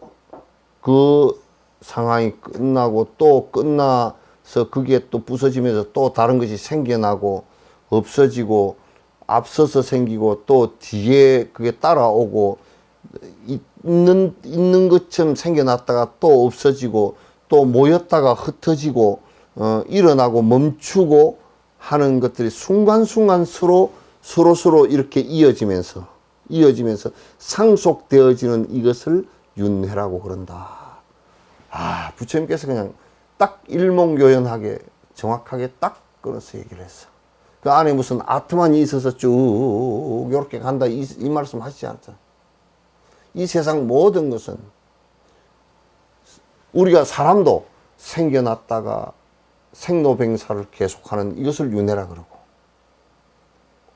그 상황이 끝나고 또 끝나서 그게 또 부서지면서 또 다른 것이 생겨나고 없어지고 앞서서 생기고 또 뒤에 그게 따라오고 있는 것처럼 생겨났다가 또 없어지고 또 모였다가 흩어지고 일어나고 멈추고 하는 것들이 순간순간 서로 이렇게 이어지면서 상속되어지는 이것을 윤회라고 그런다. 부처님께서 그냥 딱 일목요연하게 정확하게 딱 끊어서 얘기를 했어. 그 안에 무슨 아트만이 있어서 쭉 이렇게 간다 이 말씀 하시지 않잖아. 이 세상 모든 것은 우리가 사람도 생겨났다가 생로병사를 계속하는 이것을 윤회라 그러고,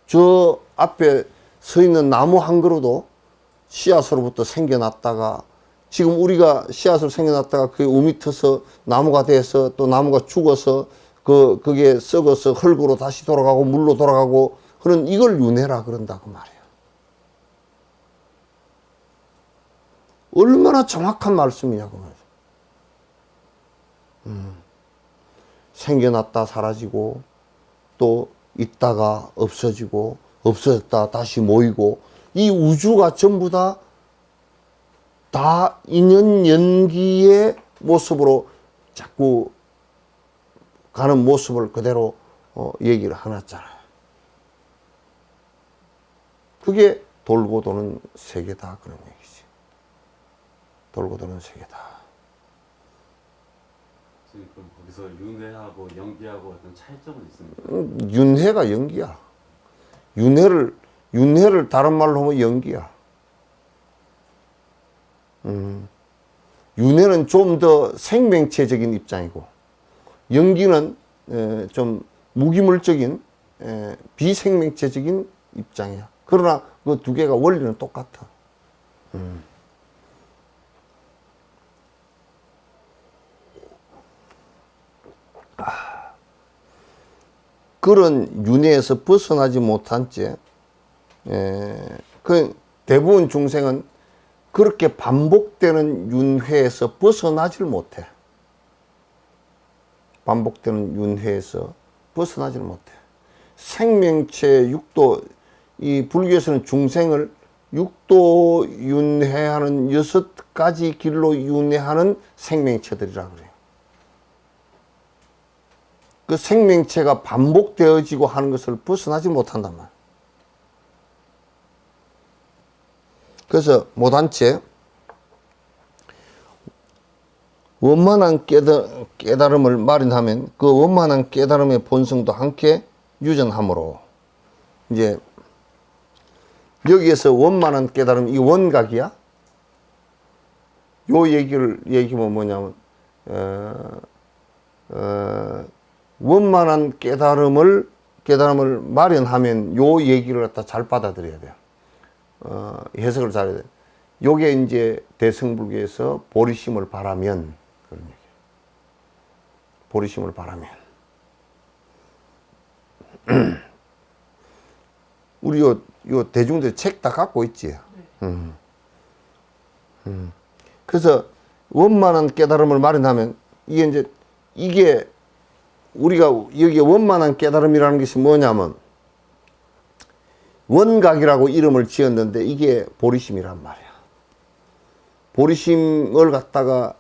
저 앞에 서 있는 나무 한 그루도 씨앗으로부터 생겨났다가 지금 우리가 씨앗으로 생겨났다가 그게 우미터서 나무가 돼서 또 나무가 죽어서 그게 썩어서 흙으로 다시 돌아가고 물로 돌아가고 그런 이걸 윤회라 그런다고 말이에요. 얼마나 정확한 말씀이냐고 말이죠. 생겨났다 사라지고 또 있다가 없어지고 없어졌다 다시 모이고 이 우주가 전부 다 인연 연기의 모습으로 자꾸 가는 모습을 그대로 얘기를 해놨잖아요. 그게 돌고 도는 세계다 그런 얘기지. 돌고 도는 세계다. 그럼 거기서 윤회하고 연기하고 어떤 차이점은 있습니까? 윤회가 연기야. 윤회를 다른 말로 하면 연기야. 윤회는 좀 더 생명체적인 입장이고, 연기는 좀 무기물적인 비생명체적인 입장이야. 그러나 그 두 개가 원리는 똑같아. 그런 윤회에서 벗어나지 못한 채 그 대부분 중생은 그렇게 반복되는 윤회에서 벗어나질 못해. 반복되는 윤회에서 벗어나질 못해. 생명체 육도, 이 불교에서는 중생을 육도 윤회하는 6가지 길로 윤회하는 생명체들이라 그래요. 그 생명체가 반복되어지고 하는 것을 벗어나지 못한단 말이에요. 그래서 못한 채 원만한 깨달음을 마련하면 그 원만한 깨달음의 본성도 함께 유전하므로, 이제 여기에서 원만한 깨달음, 이 원각이야. 요 얘기하면 뭐냐면 원만한 깨달음을 마련하면 요 얘기를 갖다 잘 받아들여야 돼요. 해석을 잘해야 돼요. 요게 이제 대승불교에서 보리심을 바라면 그런 얘기예요. 보리심을 바라면. 우리 요 대중들 책 다 갖고 있지. 그래서 원만한 깨달음을 마련하면 이게 우리가 여기 원만한 깨달음이라는 것이 뭐냐면 원각이라고 이름을 지었는데 이게 보리심이란 말이야. 보리심을 갖다가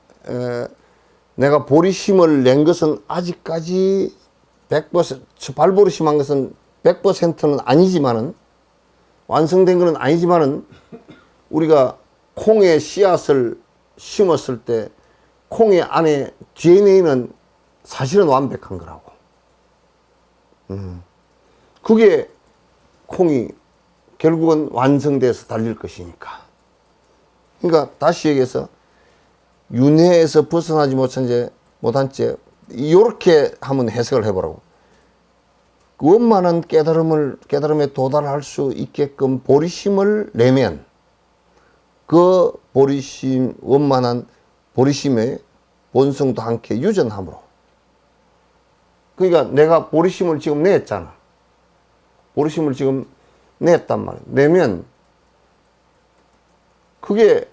내가 보리심을 낸 것은 아직까지 100% 발보리심 한 것은 100%는 아니지만은 완성된 것은 아니지만은 우리가 콩의 씨앗을 심었을 때 콩의 안에 DNA는 사실은 완벽한 거라고. 그게 콩이 결국은 완성돼서 달릴 것이니까. 그러니까 다시 얘기해서 윤회에서 벗어나지 못한 채 이렇게 한번 해석을 해보라고. 원만한 깨달음에 도달할 수 있게끔 보리심을 내면 그 보리심, 원만한 보리심의 본성도 함께 유전함으로. 그러니까 내가 보리심을 지금 냈잖아. 보리심을 지금 냈단 말이야. 내면 그게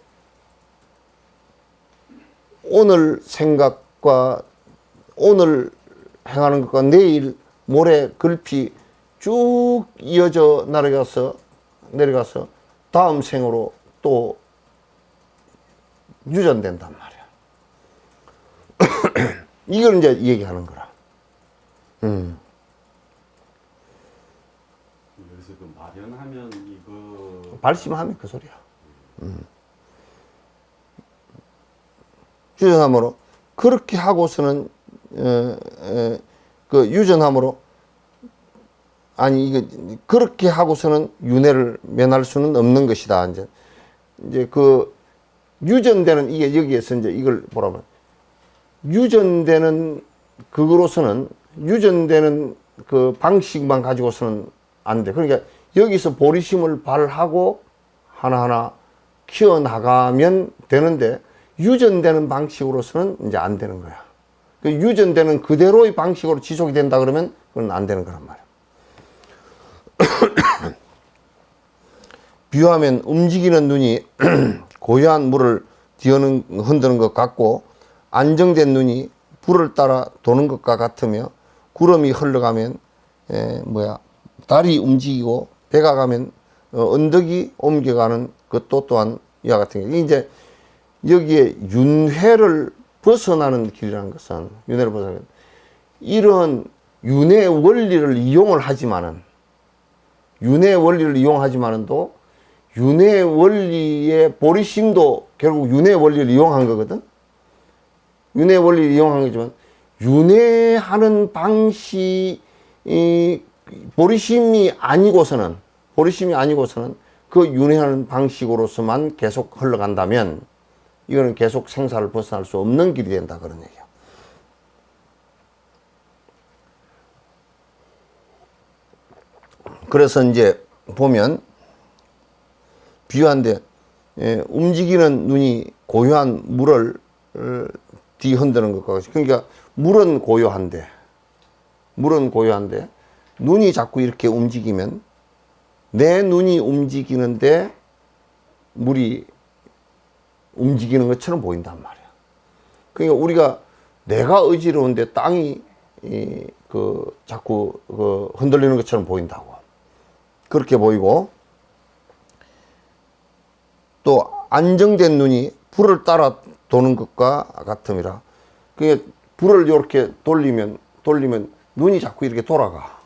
오늘 생각과 오늘 행하는 것과 내일 모레 글피 쭉 이어져 내려가서 다음 생으로 또 유전된단 말이야. 이걸 이제 얘기하는 거라. 여기서 그 마련하면 이거 발심하면 그 소리야. 유전함으로 그렇게 하고서는 그 유전함으로 아니 이거 그렇게 하고서는 윤회를 면할 수는 없는 것이다. 이제 그 유전되는 이게 여기에서 이제 이걸 보라면 유전되는 그거로서는 유전되는 그 방식만 가지고서는 안 돼. 그러니까 여기서 보리심을 발하고 하나하나 키워나가면 되는데 유전되는 방식으로서는 이제 안 되는 거야. 그 유전되는 그대로의 방식으로 지속이 된다 그러면 그건 안 되는 거란 말이야. 비유하면 움직이는 눈이 고요한 물을 흔드는 것 같고 안정된 눈이 불을 따라 도는 것과 같으며 구름이 흘러가면 달이 움직이고 배가 가면 언덕이 옮겨가는 것도 또한 이와 같은 게 이제 여기에 윤회를 벗어나는 길이라는 것은 윤회를 벗어나는 이런 윤회 원리를 이용을 하지만은 윤회 원리를 이용하지만은도 윤회 원리의 보리심도 결국 윤회 원리를 이용한 거거든. 윤회 원리를 이용한 거지만 윤회하는 방식이 보리심이 아니고서는 그 윤회하는 방식으로서만 계속 흘러간다면 이거는 계속 생사를 벗어날 수 없는 길이 된다 그런 얘기야. 그래서 이제 보면 비유한데 움직이는 눈이 고요한 물을 뒤흔드는 것과 같이 그러니까 물은 고요한데 눈이 자꾸 이렇게 움직이면 내 눈이 움직이는데 물이 움직이는 것처럼 보인단 말이야. 그러니까 우리가 내가 어지러운데 땅이 자꾸 흔들리는 것처럼 보인다고. 그렇게 보이고 또 안정된 눈이 불을 따라 도는 것과 같음이라. 그게 불을 이렇게 돌리면 눈이 자꾸 이렇게 돌아가.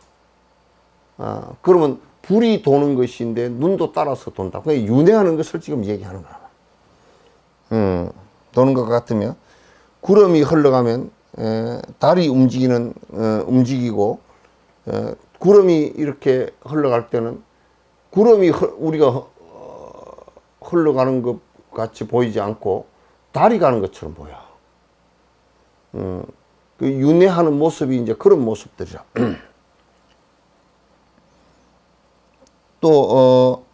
그러면 불이 도는 것인데 눈도 따라서 돈다. 그게 윤회하는 것을 지금 얘기하는 거야. 도는 것 같으며 구름이 흘러가면 달이 움직이고 구름이 이렇게 흘러갈 때는 구름이 우리가 흘러가는 것 같이 보이지 않고 달이 가는 것처럼 보여. 그 윤회하는 모습이 이제 그런 모습들이라. 또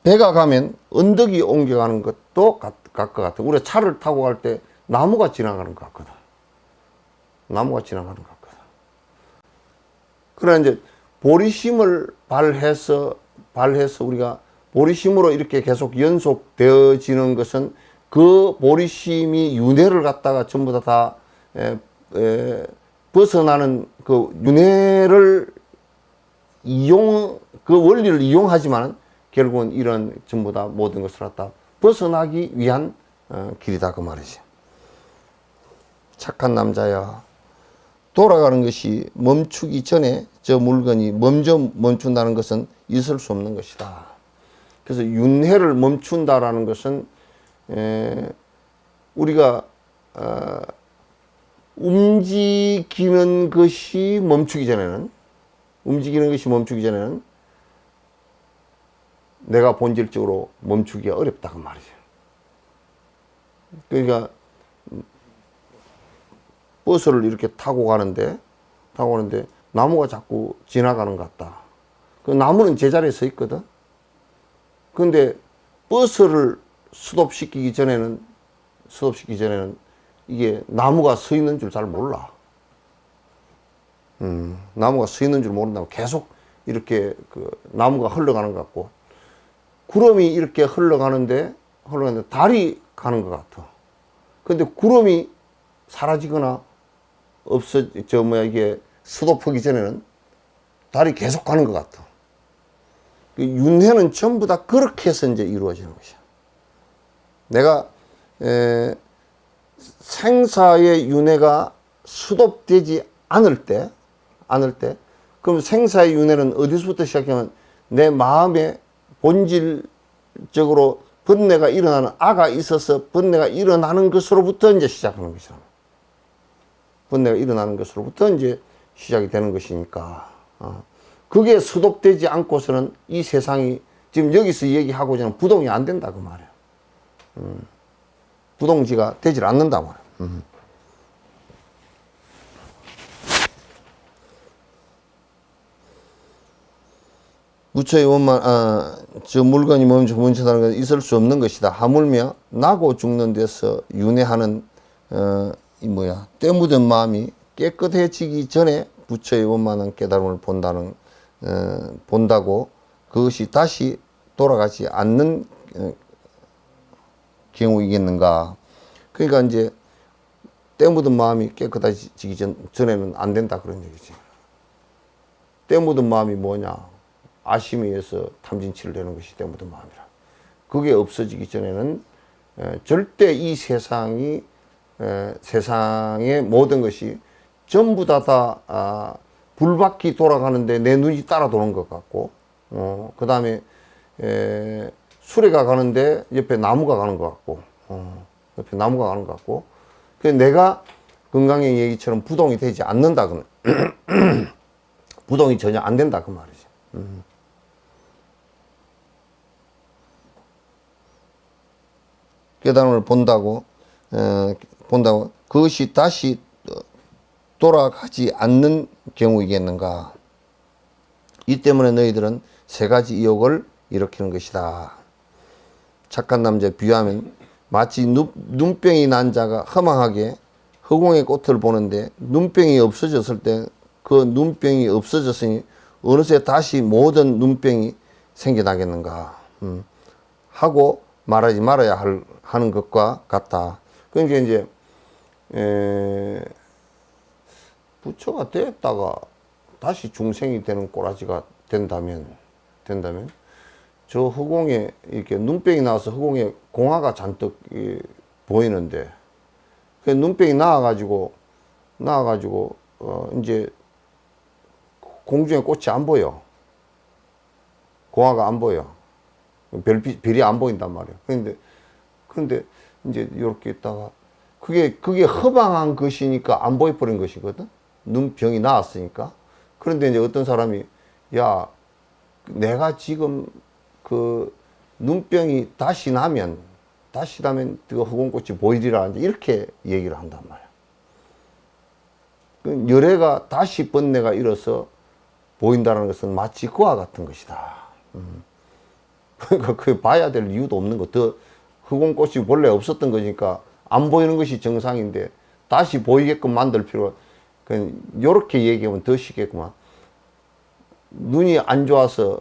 배가 가면 언덕이 옮겨가는 것도 갈 것 같아. 우리가 차를 타고 갈 때 나무가 지나가는 것 같거든. 그러나 이제 보리심을 발해서 우리가 보리심으로 이렇게 계속 연속되어지는 것은 그 보리심이 윤회를 갖다가 전부 다 벗어나는 그 윤회를 그 원리를 이용하지만 결국은 이런 전부 다 모든 것을 갖다 벗어나기 위한 길이다 그 말이지. 착한 남자야, 돌아가는 것이 멈추기 전에 저 물건이 먼저 멈춘다는 것은 있을 수 없는 것이다. 그래서 윤회를 멈춘다라는 것은 우리가 움직이는 것이 멈추기 전에는 내가 본질적으로 멈추기가 어렵다 그 말이죠. 그러니까 버스를 이렇게 타고 가는데 나무가 자꾸 지나가는 것 같다. 그 나무는 제자리에 서 있거든. 근데 버스를 스톱시키기 전에는 이게 나무가 서 있는 줄 잘 몰라. 나무가 서 있는 줄 모른다고 계속 이렇게 그 나무가 흘러가는 것 같고, 구름이 이렇게 흘러가는데 달이 가는 것 같아. 근데 구름이 사라지거나 이게 스톱하기 전에는 달이 계속 가는 것 같아. 윤회는 전부 다 그렇게 해서 이제 이루어지는 것이야. 내가 생사의 윤회가 수독되지 않을 때, 그럼 생사의 윤회는 어디서부터 시작하면 내 마음의 본질적으로 번뇌가 일어나는 아가 있어서 번뇌가 일어나는 것으로부터 이제 시작하는 것이라. 번뇌가 일어나는 것으로부터 이제 시작이 되는 것이니까. 그게 수독되지 않고서는 이 세상이 지금 여기서 얘기하고자 하는 부동이 안 된다 그 말이야. 부동지가 되질 않는다 말이야. 무처의 원만, 저 물건이 멈춘다는 것은 있을 수 없는 것이다. 하물며 나고 죽는 데서 윤회하는 때 묻은 마음이 깨끗해지기 전에 부처의 원만한 깨달음을 본다고 그것이 다시 돌아가지 않는 경우이겠는가. 그러니까 이제 때 묻은 마음이 깨끗해지기 전에는 안 된다 그런 얘기지. 때 묻은 마음이 뭐냐? 아심에 의해서 탐진치를 내는 것이 때 묻은 마음이라. 그게 없어지기 전에는 절대 이 세상의 모든 것이 전부 다 불바퀴 돌아가는데 내 눈이 따라 도는 것 같고, 그 다음에 수레가 가는데 옆에 나무가 가는 것 같고, 그래서 내가 건강의 얘기처럼 부동이 되지 않는다 그는 부동이 전혀 안 된다 그 말이지. 깨달음을 본다고 그것이 다시 돌아가지 않는 경우이겠는가. 이 때문에 너희들은 세 가지 유혹을 일으키는 것이다. 착한 남자 비유하면 마치 눈병이 난 자가 허망하게 허공의 꽃을 보는데 눈병이 없어졌을 때 그 눈병이 없어졌으니 어느새 다시 모든 눈병이 생겨나겠는가 하고 말하지 말아야 하는 것과 같다. 그러니까 이제 부처가 됐다가 다시 중생이 되는 꼬라지가 된다면 저 허공에 이렇게 눈병이 나와서 허공에 공화가 잔뜩 보이는데 그 눈병이 나와가지고 이제 공중에 꽃이 안 보여. 공화가 안 보여. 별이 안 보인단 말이야. 그런데 이제 이렇게 있다가 그게 허망한 것이니까 안 보여버린 것이거든. 눈병이 나왔으니까. 그런데 이제 어떤 사람이 야, 내가 지금 그 눈병이 다시 나면 그 허공꽃이 보이리라 이렇게 얘기를 한단 말이야. 그 열애가 다시 번뇌가 일어서 보인다는 것은 마치 그와 같은 것이다. 그러니까 그 봐야 될 이유도 없는 거. 더 허공꽃이 원래 없었던 거니까 안 보이는 것이 정상인데 다시 보이게끔 만들 필요가. 요렇게 얘기하면 더 쉽겠구만. 눈이 안 좋아서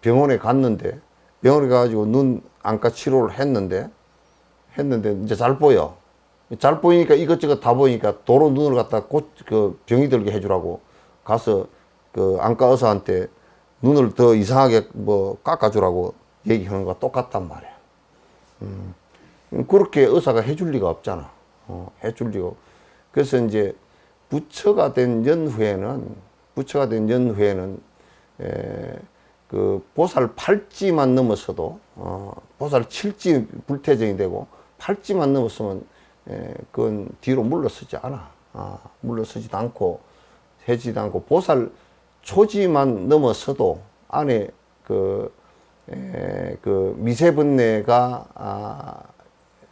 병원에 갔는데 병원에 가가지고 눈 안과 치료를 했는데 이제 잘 보여. 잘 보이니까 이것저것 다 보이니까 도로 눈을 갖다 병이 들게 해주라고 가서 그 안과 의사한테 눈을 더 이상하게 깎아주라고 얘기하는 거와 똑같단 말이야. 그렇게 의사가 해줄 리가 없잖아. 해줄 리가 없. 그래서 이제 부처가 된 연후에는 그 보살 8지만 넘었어도 보살 7지 불퇴정이 되고 8지만 넘었으면 그건 뒤로 물러서지 않아. 물러서지도 않고 해지도 않고 보살 초지만 넘었어도 안에 그 미세번뇌가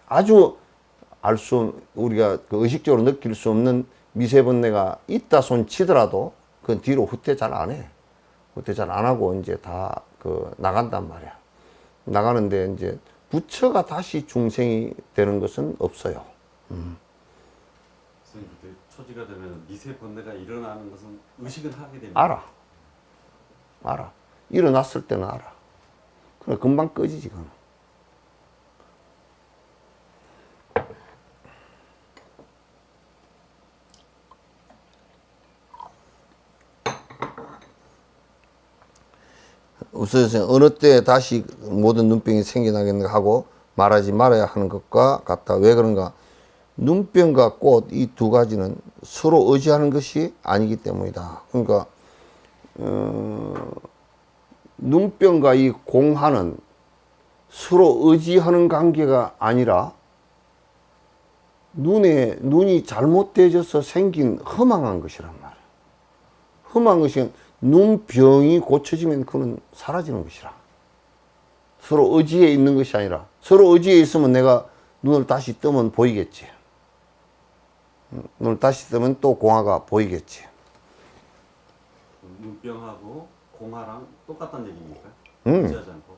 아주 우리가 그 의식적으로 느낄 수 없는 미세번뇌가 있다 손 치더라도 그건 뒤로 후퇴 잘 안 해. 후퇴 잘 안 하고 이제 다 나간단 말이야. 나가는데 이제 부처가 다시 중생이 되는 것은 없어요. 선생님 그때 초지가 되면 미세 번뇌가 일어나는 것은 의식은 하게 됩니다. 알아. 일어났을 때는 알아. 그래 금방 꺼지지 그건. 우선 어느 때 다시 모든 눈병이 생겨나겠는가 하고 말하지 말아야 하는 것과 같다. 왜 그런가? 눈병과 꽃 이 두 가지는 서로 의지하는 것이 아니기 때문이다. 그러니까 눈병과 이 공하는 서로 의지하는 관계가 아니라 눈이 잘못되어져서 생긴 허망한 것이란 말이야. 허망한 것이 눈병이 고쳐지면 그는 사라지는 것이라. 서로 의지에 있는 것이 아니라 서로 의지에 있으면 내가 눈을 다시 뜨면 보이겠지. 눈을 다시 뜨면 또 공화가 보이겠지. 눈병하고 공하랑 똑같다는 얘기입니까? 음. 의지하지 않고.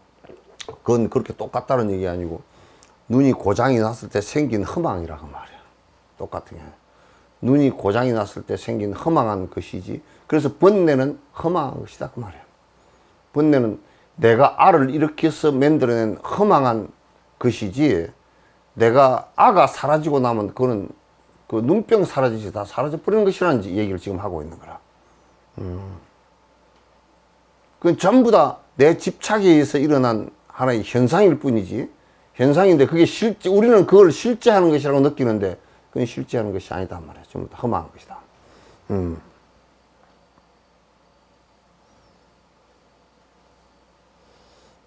그건 그렇게 똑같다는 얘기 아니고 눈이 고장이 났을 때 생긴 허망이라고 말이야. 똑같은 게 아니야. 눈이 고장이 났을 때 생긴 허망한 것이지. 그래서 번뇌는 허망한 것이다 그 말이야. 번뇌는 내가 알을 일으켜서 만들어낸 허망한 것이지, 내가 아가 사라지고 나면 그거는 그 눈병 사라지지 다 사라져 버리는 것이라는 얘기를 지금 하고 있는 거라. 그건 전부 다 내 집착에 의해서 일어난 하나의 현상일 뿐이지. 현상인데 그게 실제, 우리는 그걸 실제하는 것이라고 느끼는데 그건 실제하는 것이 아니다 말이야. 전부 다 험한 것이다.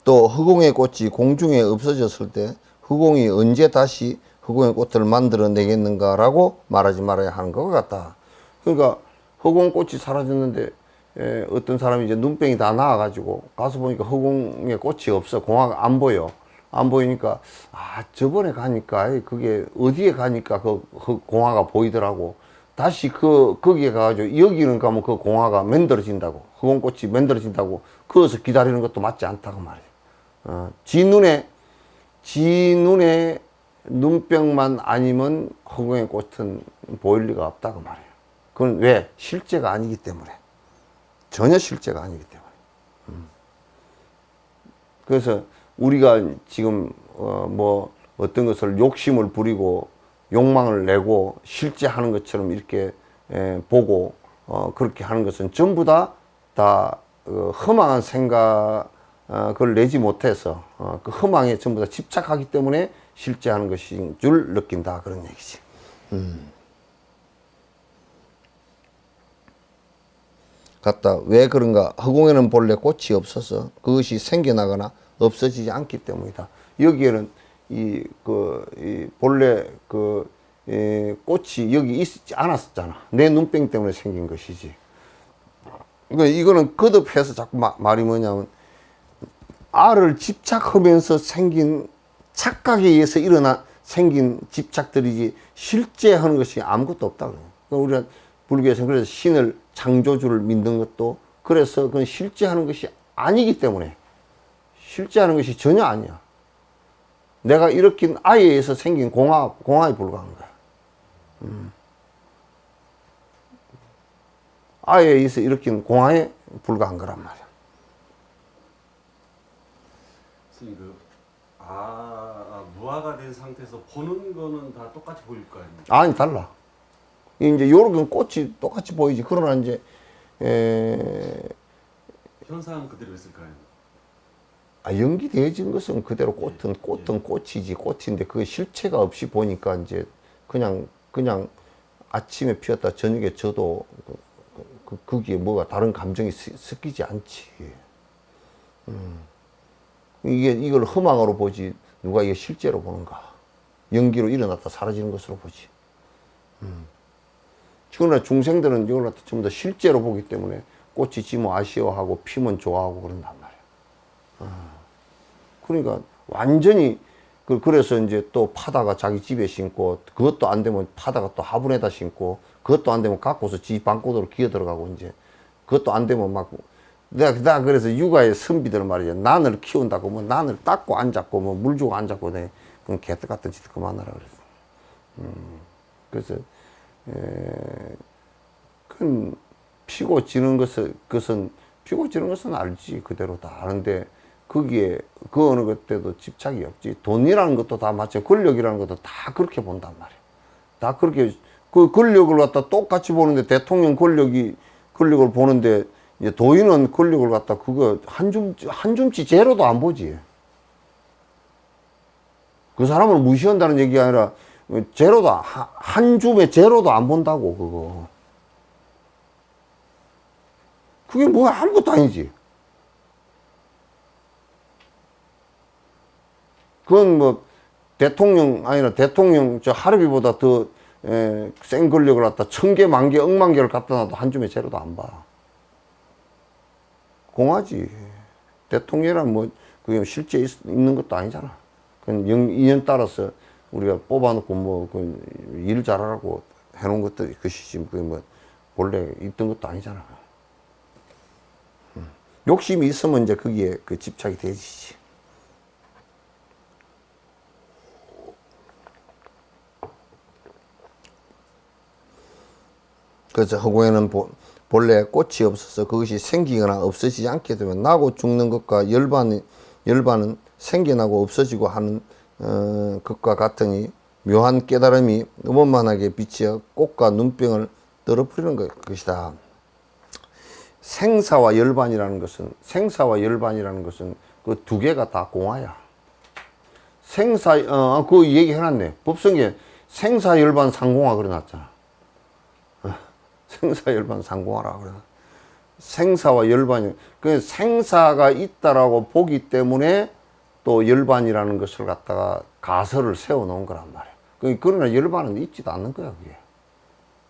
또 허공의 꽃이 공중에 없어졌을 때 허공이 언제 다시 허공의 꽃을 만들어내겠는가라고 말하지 말아야 하는 것 같다. 그러니까 허공꽃이 사라졌는데 어떤 사람이 이제 눈병이 다 나와가지고 가서 보니까 허공에 꽃이 없어. 공화가 안 보여. 안 보이니까 저번에 가니까 그게 어디에 가니까 그 공화가 보이더라고. 다시 거기에 가가지고 여기는 가면 그 공화가 만들어진다고. 허공꽃이 만들어진다고. 거기서 기다리는 것도 맞지 않다고 말이야. 지 눈에 눈병만 아니면 허공의 꽃은 보일 리가 없다고 말이에요. 그건 왜? 실제가 아니기 때문에. 전혀 실제가 아니기 때문에. 그래서 우리가 지금 뭐 어떤 것을 욕심을 부리고 욕망을 내고 실제 하는 것처럼 이렇게 보고 그렇게 하는 것은 전부 다 허망한 생각을 내지 못해서 그 허망에 전부 다 집착하기 때문에 실제 하는 것인 줄 느낀다. 그런 얘기지. 같다. 왜 그런가? 허공에는 본래 꽃이 없어서 그것이 생겨나거나 없어지지 않기 때문이다. 여기에는 이 본래 꽃이 여기 있지 않았었잖아. 내 눈병 때문에 생긴 것이지. 그러니까 이거는 거듭해서 자꾸 말이 뭐냐면 알을 집착하면서 생긴 착각에 의해서 생긴 집착들이지 실제 하는 것이 아무것도 없다. 그러니까 우리가 불교에서는 그래서 신을 창조주를 믿는 것도 그래서 그건 실제 하는 것이 아니기 때문에 실제 하는 것이 전혀 아니야. 내가 일으킨 아에 의해서 생긴 공화에 불과한 거야. 아에 의해서 일으킨 공화에 불과한 거란 말이야. 선생님 무아가 된 상태에서 보는 거는 다 똑같이 보일 거 아닙니까? 아니 달라. 이제 요런 꽃이 똑같이 보이지. 그러나 이제 현상은 그대로 있을 거 아닙니까? 연기되어진 것은 그대로 꽃은 꽃이지, 꽃인데 그 실체가 없이 보니까 이제 그냥 아침에 피었다 저녁에 져도 거기에 뭐가 다른 감정이 섞이지 않지. 이걸 허망으로 보지 누가 이게 실제로 보는가. 연기로 일어났다 사라지는 것으로 보지. 그러나 중생들은 이걸 갖다 전부 다 실제로 보기 때문에 꽃이 지면 아쉬워하고 피면 좋아하고 그런단 말이야. 그러니까 완전히 그래서 이제 또 파다가 자기 집에 심고 그것도 안 되면 파다가 또 화분에다 심고 그것도 안 되면 갖고서 지 방고도로 기어 들어가고 이제 그것도 안 되면 막 내가 그래서 육아의 선비들 말이야. 난을 키운다고 뭐 난을 닦고 안 잡고 뭐 물 주고 안 잡고 내 그건 개떡 같은 짓 그만하라 그래서. 그래서 큰 피고 지는 것은 피고 지는 것은 알지 그대로 다 아는데 거기에 그 어느 것때도 집착이 없지. 돈이라는 것도 다 마찬가지, 권력이라는 것도 다 그렇게 본단 말이야. 다 그렇게 그 권력을 갖다 똑같이 보는데 대통령 권력을 보는데 이제 도인은 권력을 갖다 그거 한 줌치 제로도 안 보지. 그 사람을 무시한다는 얘기가 아니라 제로도 한 줌의 제로도 안 본다고 그거. 그게 뭐 아무것도 아니지. 그건 뭐 대통령 저 하르비보다 더 센 권력을 갖다 1000개, 10,000개, 10,000개를 갖다 놔도 한 줌의 제로도 안 봐. 공하지. 대통령이란 뭐 그게 실제 있는 것도 아니잖아. 그건 인연 따라서 우리가 뽑아놓고 뭐 일 잘하라고 해놓은 것도 그것이지 그게 뭐 본래 있던 것도 아니잖아. 욕심이 있으면 이제 거기에 그 집착이 되지. 그래서 허공에는 본래 꽃이 없어서 그것이 생기거나 없어지지 않게 되면 나고 죽는 것과 열반은 생겨나고 없어지고 하는 것과 같으니 묘한 깨달음이 음원만하게 비치어 꽃과 눈병을 떨어뜨리는 것이다. 생사와 열반이라는 것은 그 두 개가 다 공화야. 그 얘기 해놨네. 법성에 생사열반 상공화 그래놨잖아. 생사열반 상공화라 그래. 생사와 열반이 그 생사가 있다라고 보기 때문에 또 열반이라는 것을 갖다가 가설을 세워 놓은 거란 말이야. 그러나 열반은 있지도 않는 거야 그게.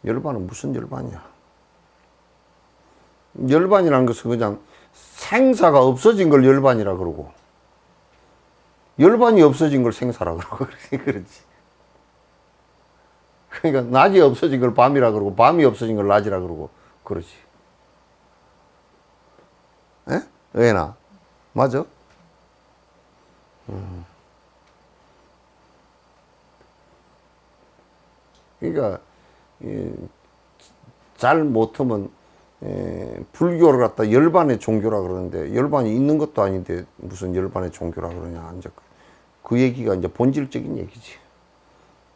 열반은 무슨 열반이야. 열반이라는 것은 그냥 생사가 없어진 걸 열반이라 그러고 열반이 없어진 걸 생사라 그러고 그렇지. 그러니까 낮이 없어진 걸 밤이라 그러고 밤이 없어진 걸 낮이라 그러고 그러지. 에? 왜나? 맞아? 그러니까 잘 못하면 불교를 갖다 열반의 종교라 그러는데 열반이 있는 것도 아닌데 무슨 열반의 종교라 그러냐. 이제 그 얘기가 이제 본질적인 얘기지.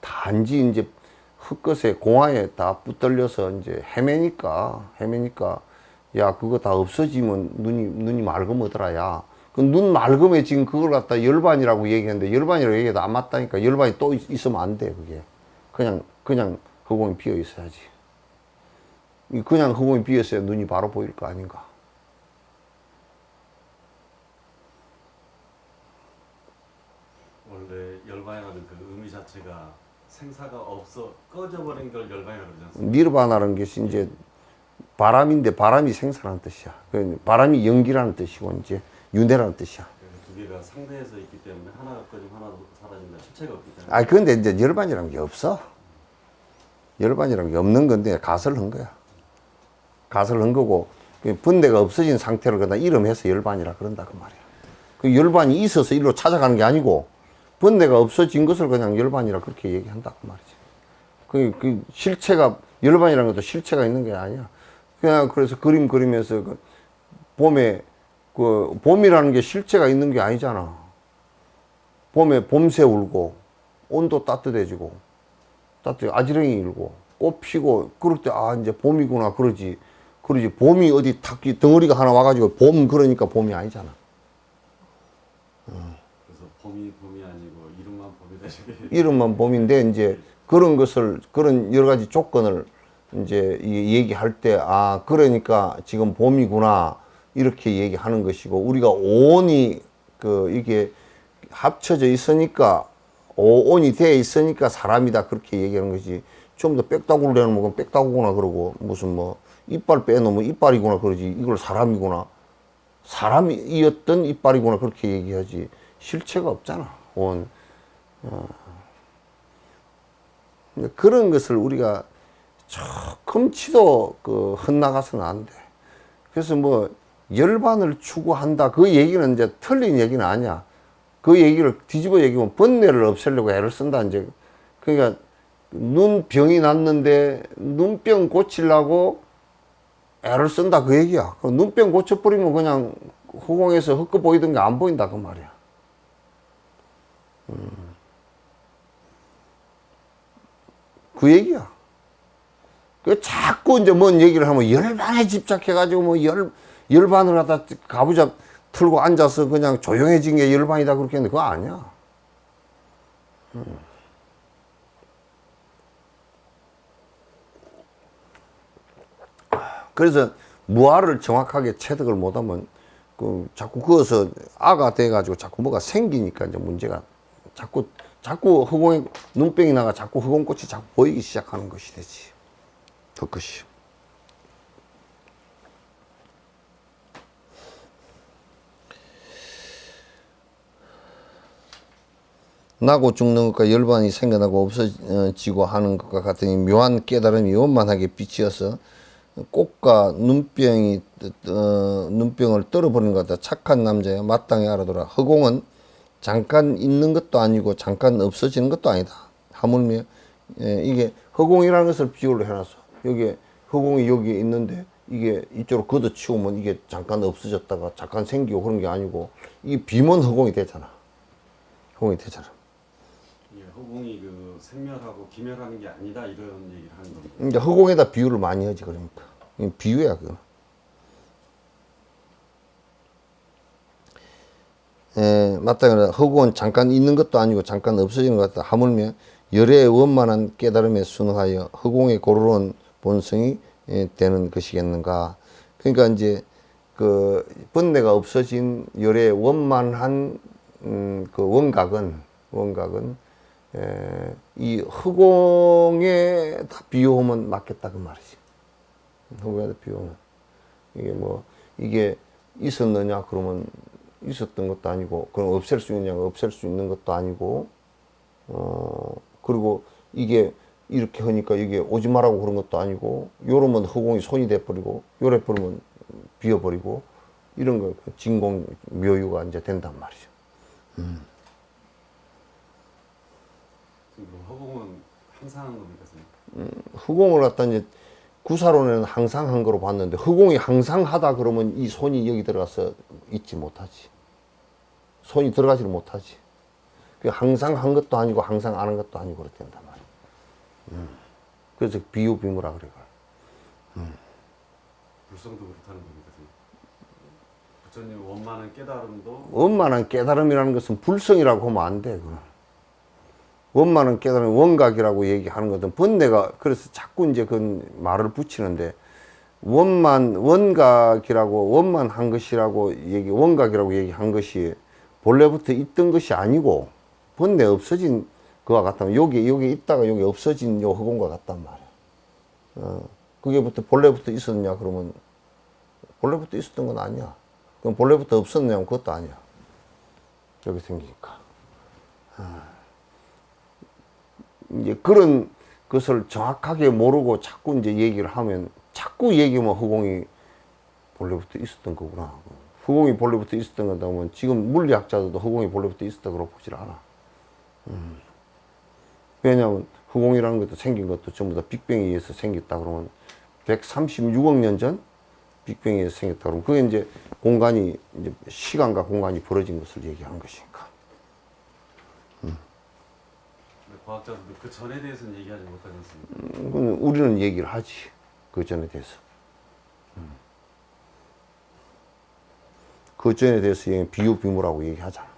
단지 이제 흙것에 공화에 다 붙들려서 이제 헤매니까 야 그거 다 없어지면 눈이 맑으더라 야. 그 눈 맑음에 지금 그걸 갖다 열반이라고 얘기했는데 열반이라고 얘기해도 안 맞다니까. 열반이 또 있으면 안 돼 그게. 그냥 허공이 비어 있어야지. 그냥 허공이 비었어야 눈이 바로 보일 거 아닌가. 원래 열반이라는 그 의미 자체가 생사가 없어 꺼져버린 걸 열반이라고 그러지 않습니까? 니르바나라는 것이 이제 바람인데 바람이 생사라는 뜻이야. 바람이 연기라는 뜻이고 이제 윤회라는 뜻이야. 두 개가 상대해서 있기 때문에 하나가 꺼지면 하나도 사라진다. 실체가 없기 때문에. 그런데 이제 열반이라는 게 없어. 열반이라는 게 없는 건데 가설을 한 거야. 가설을 한 거고 분대가 없어진 상태를 그다 이름해서 열반이라 그런다 그 말이야. 그 열반이 있어서 일로 찾아가는 게 아니고 분대가 없어진 것을 그냥 열반이라 그렇게 얘기한다 그 말이지. 그 실체가 열반이라는 것도 실체가 있는 게 아니야. 그냥 그래서 그림 그리면서 그 봄에 그 봄이라는 게 실체가 있는 게 아니잖아. 봄에 봄새 울고 온도 따뜻해지고 아지랑이 일고 꽃 피고 그럴 때 이제 봄이구나 그러지 봄이 어디 탁 덩어리가 하나 와가지고 봄 그러니까 봄이 아니잖아. 그래서 봄이 아니고 이름만 봄이 되시게. 이름만 봄인데 이제 그런 것을 그런 여러 가지 조건을 이제 얘기할 때 아 그러니까 지금 봄이구나 이렇게 얘기하는 것이고 우리가 오온이 이게 합쳐져 있으니까 오온이 되어 있으니까 사람이다 그렇게 얘기하는 것이 좀 더 빽다구를 내놓으면 빽다구구나 그러고 무슨 뭐 이빨 빼놓으면 이빨이구나 그러지 이걸 사람이구나 사람이었던 이빨이구나 그렇게 얘기하지 실체가 없잖아 온. 그런 것을 우리가 조금치도 헛나가서는 안 돼. 그래서 뭐 열반을 추구한다 그 얘기는 이제 틀린 얘기는 아니야. 그 얘기를 뒤집어 얘기하면 번뇌를 없애려고 애를 쓴다 이제. 그러니까 눈병이 났는데 눈병 고치려고 애를 쓴다 그 얘기야. 눈병 고쳐버리면 그냥 허공에서 헛거 보이던 게 안 보인다 그 말이야. 그 얘기야. 그 자꾸 이제 뭔 얘기를 하면 열반에 집착해가지고 뭐 열반을 갖다 가부잡 틀고 앉아서 그냥 조용해진 게 열반이다 그렇게 했는데 그거 아니야. 그래서 무아를 정확하게 체득을 못하면 자꾸 그것서 아가 돼가지고 자꾸 뭐가 생기니까 이제 문제가 자꾸 허공에 눈병이 나가 자꾸 허공꽃이 자꾸 보이기 시작하는 것이 되지. 그것이. 나고 죽는 것과 열반이 생겨나고 없어지고 하는 것과 같으니 묘한 깨달음이 원만하게 비치어서 꽃과 눈병을 떨어버리는 것 같다. 착한 남자야 마땅히 알아둬라. 허공은 잠깐 있는 것도 아니고 잠깐 없어지는 것도 아니다. 하물며 이게 허공이라는 것을 비유를 해놨어. 여기 허공이 여기 있는데 이게 이쪽으로 걷어치우면 이게 잠깐 없어졌다가 잠깐 생기고 그런 게 아니고 이게 비면 허공이 되잖아. 허공이 되잖아. 예, 허공이 그 생멸하고 기멸하는 게 아니다 이런 얘기를 하는 겁니다. 이제 허공에다 비유를 많이 하지 그러니까 비유야 그거. 마땅히 허공은 잠깐 있는 것도 아니고 잠깐 없어지는 것 같다. 하물며 열의 원만한 깨달음에 순응하여 허공의 고르러운 본성이 되는 것이겠는가. 그러니까 이제 그 번뇌가 없어진 열의 원만한 그 원각은 이 허공에 다 비유하면 맞겠다 그 말이지. 허공에다 비유하면 이게 있었느냐 그러면 있었던 것도 아니고 그럼 없앨 수 있느냐 없앨 수 있는 것도 아니고 그리고 이게 이렇게 하니까 이게 오지 말라고 그런 것도 아니고 요러면 허공이 손이 돼버리고 요래 버리면 비어버리고 이런 거 진공 묘유가 이제 된단 말이죠. 지금 허공은 항상 하는 겁니까, 선생님? 허공을 갖다 이제 구사론에는 항상 한 거로 봤는데 허공이 항상 하다 그러면 이 손이 여기 들어가서 있지 못하지. 손이 들어가지를 못하지. 항상 한 것도 아니고 항상 안 한 것도 아니고 그렇게 된단 말이야. 그래서 비유비무라 그래. 불성도 그렇다는 겁니까, 선생님? 부처님 원만한 깨달음도 원만한 깨달음이라는 것은 불성이라고 하면 안 돼. 그건. 원만한 깨달음, 원각이라고 얘기하는 것은 번뇌가 그래서 자꾸 이제 그 말을 붙이는데 원각이라고 원만한 것이라고 원각이라고 얘기한 것이 본래부터 있던 것이 아니고 번뇌 없어진 그와 같다면 여기 있다가 여기 없어진 요 허공과 같단 말이야. 그게부터 본래부터 있었냐 그러면 본래부터 있었던 건 아니야. 그럼 본래부터 없었냐면 그것도 아니야. 여기 생기니까. 이제 그런 것을 정확하게 모르고 자꾸 이제 얘기를 하면 자꾸 얘기하면 허공이 본래부터 있었던 거구나. 허공이 본래부터 있었던 거다 보면 지금 물리학자들도 허공이 본래부터 있었다고 보질 않아. 왜냐하면 허공이라는 것도 생긴 것도 전부 다 빅뱅에 의해서 생겼다 그러면 136억 년 전 빅뱅에 의해서 생겼다 그러면 그게 이제 공간이 이제 시간과 공간이 벌어진 것을 얘기하는 것이니까. 과학자들도 그 전에 대해서는 얘기하지 못하지 않습니까? 그건 우리는 얘기를 하지. 그 전에 대해서. 그 전에 대해서 비유비무라고 얘기하잖아.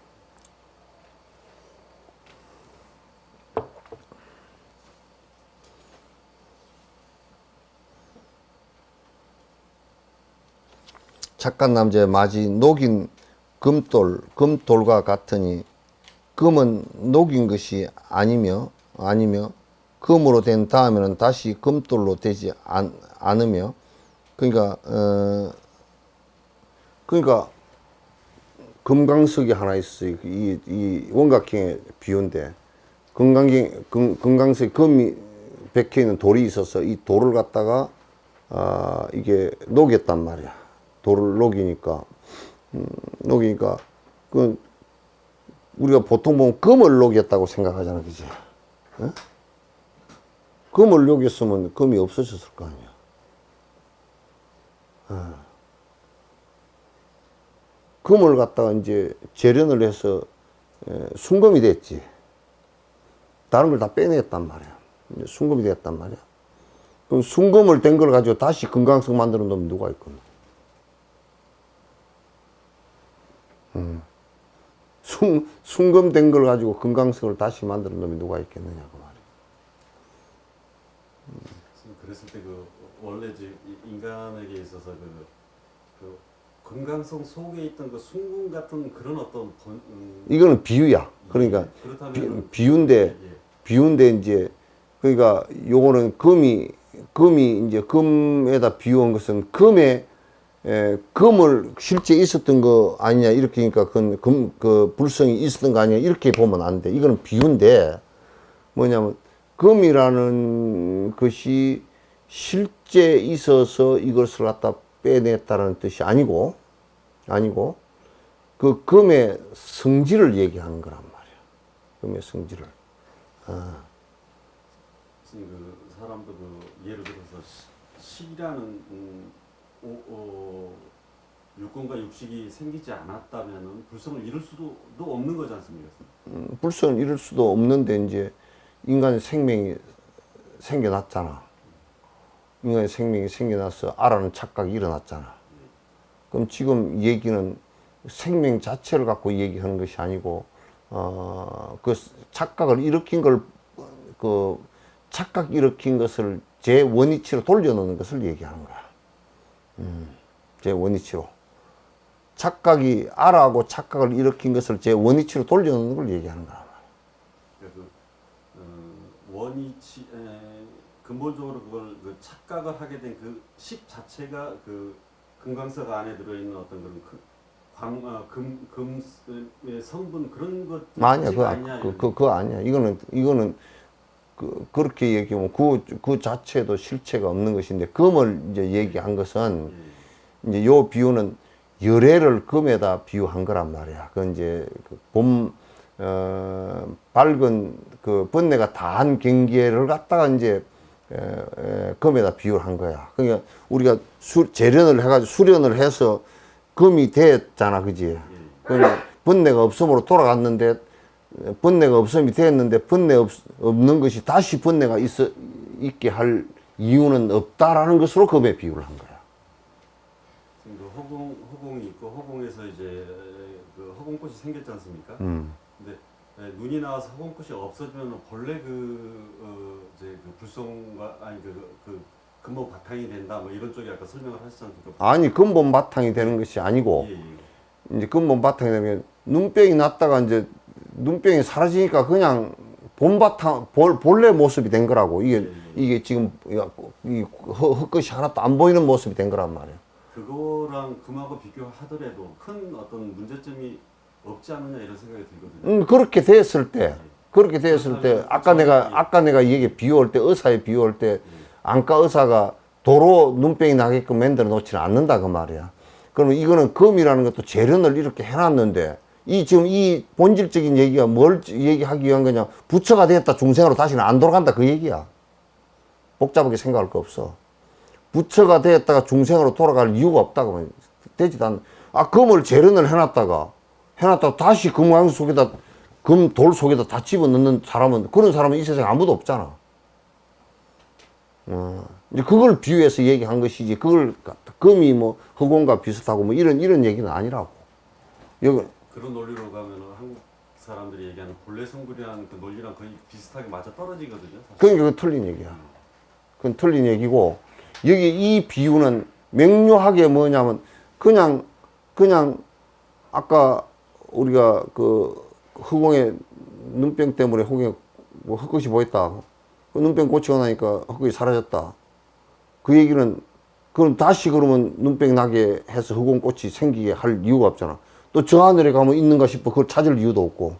착한 남자의 맞이 녹인 금돌과 같으니 금은 녹인 것이 아니며 금으로 된 다음에는 다시 금돌로 되지 않으며 그러니까 금강석이 하나 있어요. 이 원각형의 비유인데 금강석에 금이 박혀 있는 돌이 있어서 이 돌을 갖다가 이게 녹였단 말이야. 돌을 녹이니까 그 우리가 보통 보면 금을 녹였다고 생각하잖아, 그지? 어? 금을 녹였으면 금이 없어졌을 거 아니야. 금을 갖다가 이제 재련을 해서 순금이 됐지. 다른 걸 다 빼냈단 말이야. 이제 순금이 됐단 말이야. 그럼 순금을 된 걸 가지고 다시 금강석 만들어 놓으면 누가 있겠노? 순금 된 걸 가지고 금강석을 다시 만들어 놓으면 누가 있겠느냐 그 말이야. 그랬을 때 그 원래 이제 인간에게 있어서 그 금강석 속에 있던 그 순금 같은 그런 어떤 이거는 비유야. 그러니까 그렇다면 비유인데 이제 그러니까 요거는 금이 이제 금에다 비유한 것은 금을 실제 있었던 거 아니냐 이렇게 그러니까 그 불성이 있었던 거 아니냐 이렇게 보면 안 돼. 이거는 비유인데 뭐냐면 금이라는 것이 실제 있어서 이것을 갖다 빼냈다는 뜻이 아니고 그 금의 성질을 얘기하는 거란 말이야. 금의 성질을. 그 사람도 그 예를 들어서 식이라는 육군과 육식이 생기지 않았다면은 불성을 이룰 수도 없는 거지 않습니까? 불성을 이룰 수도 없는데 이제 인간의 생명이 생겨났잖아. 인간의 생명이 생겨나서 알아는 착각이 일어났잖아. 그럼 지금 얘기는 생명 자체를 갖고 얘기하는 것이 아니고 그 착각을 일으킨 걸 착각 일으킨 것을 제 원위치로 돌려놓는 것을 얘기하는 거야. 제 원위치로. 착각이 알아하고 착각을 일으킨 것을 제 원위치로 돌려놓는 걸 얘기하는 거야. 그러니까 원위치 근본적으로 그걸 그 착각을 하게 된 그 식 자체가 그 금강석 안에 들어있는 어떤 그런 금의 성분 그런 것 아니야, 그거 아니야. 이거는 그렇게 얘기하면 그 자체도 실체가 없는 것인데 금을 이제 얘기한 것은 이제 요 비유는 열애를 금에다 비유한 거란 말이야. 그 이제 밝은 그 번뇌가 다한 경계를 갖다가 이제 금에다 비유를 한 거야. 그러니까 우리가 재련을 해가지고 수련을 해서 금이 됐잖아, 그지? 그러니까 번뇌가 없음으로 돌아갔는데 번뇌가 없음이 됐는데 번뇌 없는 것이 다시 번뇌가 있게 할 이유는 없다라는 것으로 금에 비유를 한 거야. 지금 그 허공이 있고 허공에서 이제 그 허공꽃이 생겼지 않습니까? 근데 눈이 나와서 허공꽃이 없어지면 본래 이제 그 불성과 아니 그 근본 바탕이 된다 뭐 이런 쪽에 아까 설명을 하셨지 않습니까? 아니 근본 바탕이 되는 것이 아니고 이제 근본 바탕이 되면 눈병이 났다가 이제 눈병이 사라지니까 그냥 본래 모습이 된 거라고. 이게 지금 이 흙것이 하나도 안 보이는 모습이 된 거란 말이야. 그거랑 금하고 비교하더라도 큰 어떤 문제점이 없지 않느냐 이런 생각이 들거든요. 그렇게 됐을 때 아까 내가 얘기 비유할 때 의사에 비유할 때 안과 의사가 도로 눈병이 나게끔 만들어 놓지는 않는다 그 말이야. 그러면 이거는 금이라는 것도 재련을 이렇게 해놨는데 지금 이 본질적인 얘기가 뭘 얘기하기 위한 거냐. 부처가 되었다 중생으로 다시는 안 돌아간다 그 얘기야. 복잡하게 생각할 거 없어. 부처가 되었다가 중생으로 돌아갈 이유가 없다고. 되지도 않. 금을 재련을 해놨다가 다시 금왕 속에다 금돌 속에다 다 집어넣는 사람은 그런 사람은 이 세상에 아무도 없잖아. 이제 그걸 비유해서 얘기한 것이지 그걸 금이 뭐 허공과 비슷하고 뭐 이런 얘기는 아니라고. 여기 그런 논리로 가면은 한국 사람들이 얘기하는 본래 성불이라는 그 논리랑 거의 비슷하게 맞아 떨어지거든요. 사실. 그러니까 그건 틀린 얘기야. 그건 틀린 얘기고 여기 이 비유는 명료하게 뭐냐면 그냥 아까 우리가 그 허공에 눈병 때문에 허공에 뭐 흙것이 보였다. 그 눈병 고치고 나니까 흙것이 사라졌다. 그 얘기는 그럼 다시 그러면 눈병 나게 해서 허공꽃이 생기게 할 이유가 없잖아. 또 저 하늘에 가면 있는가 싶어 그걸 찾을 이유도 없고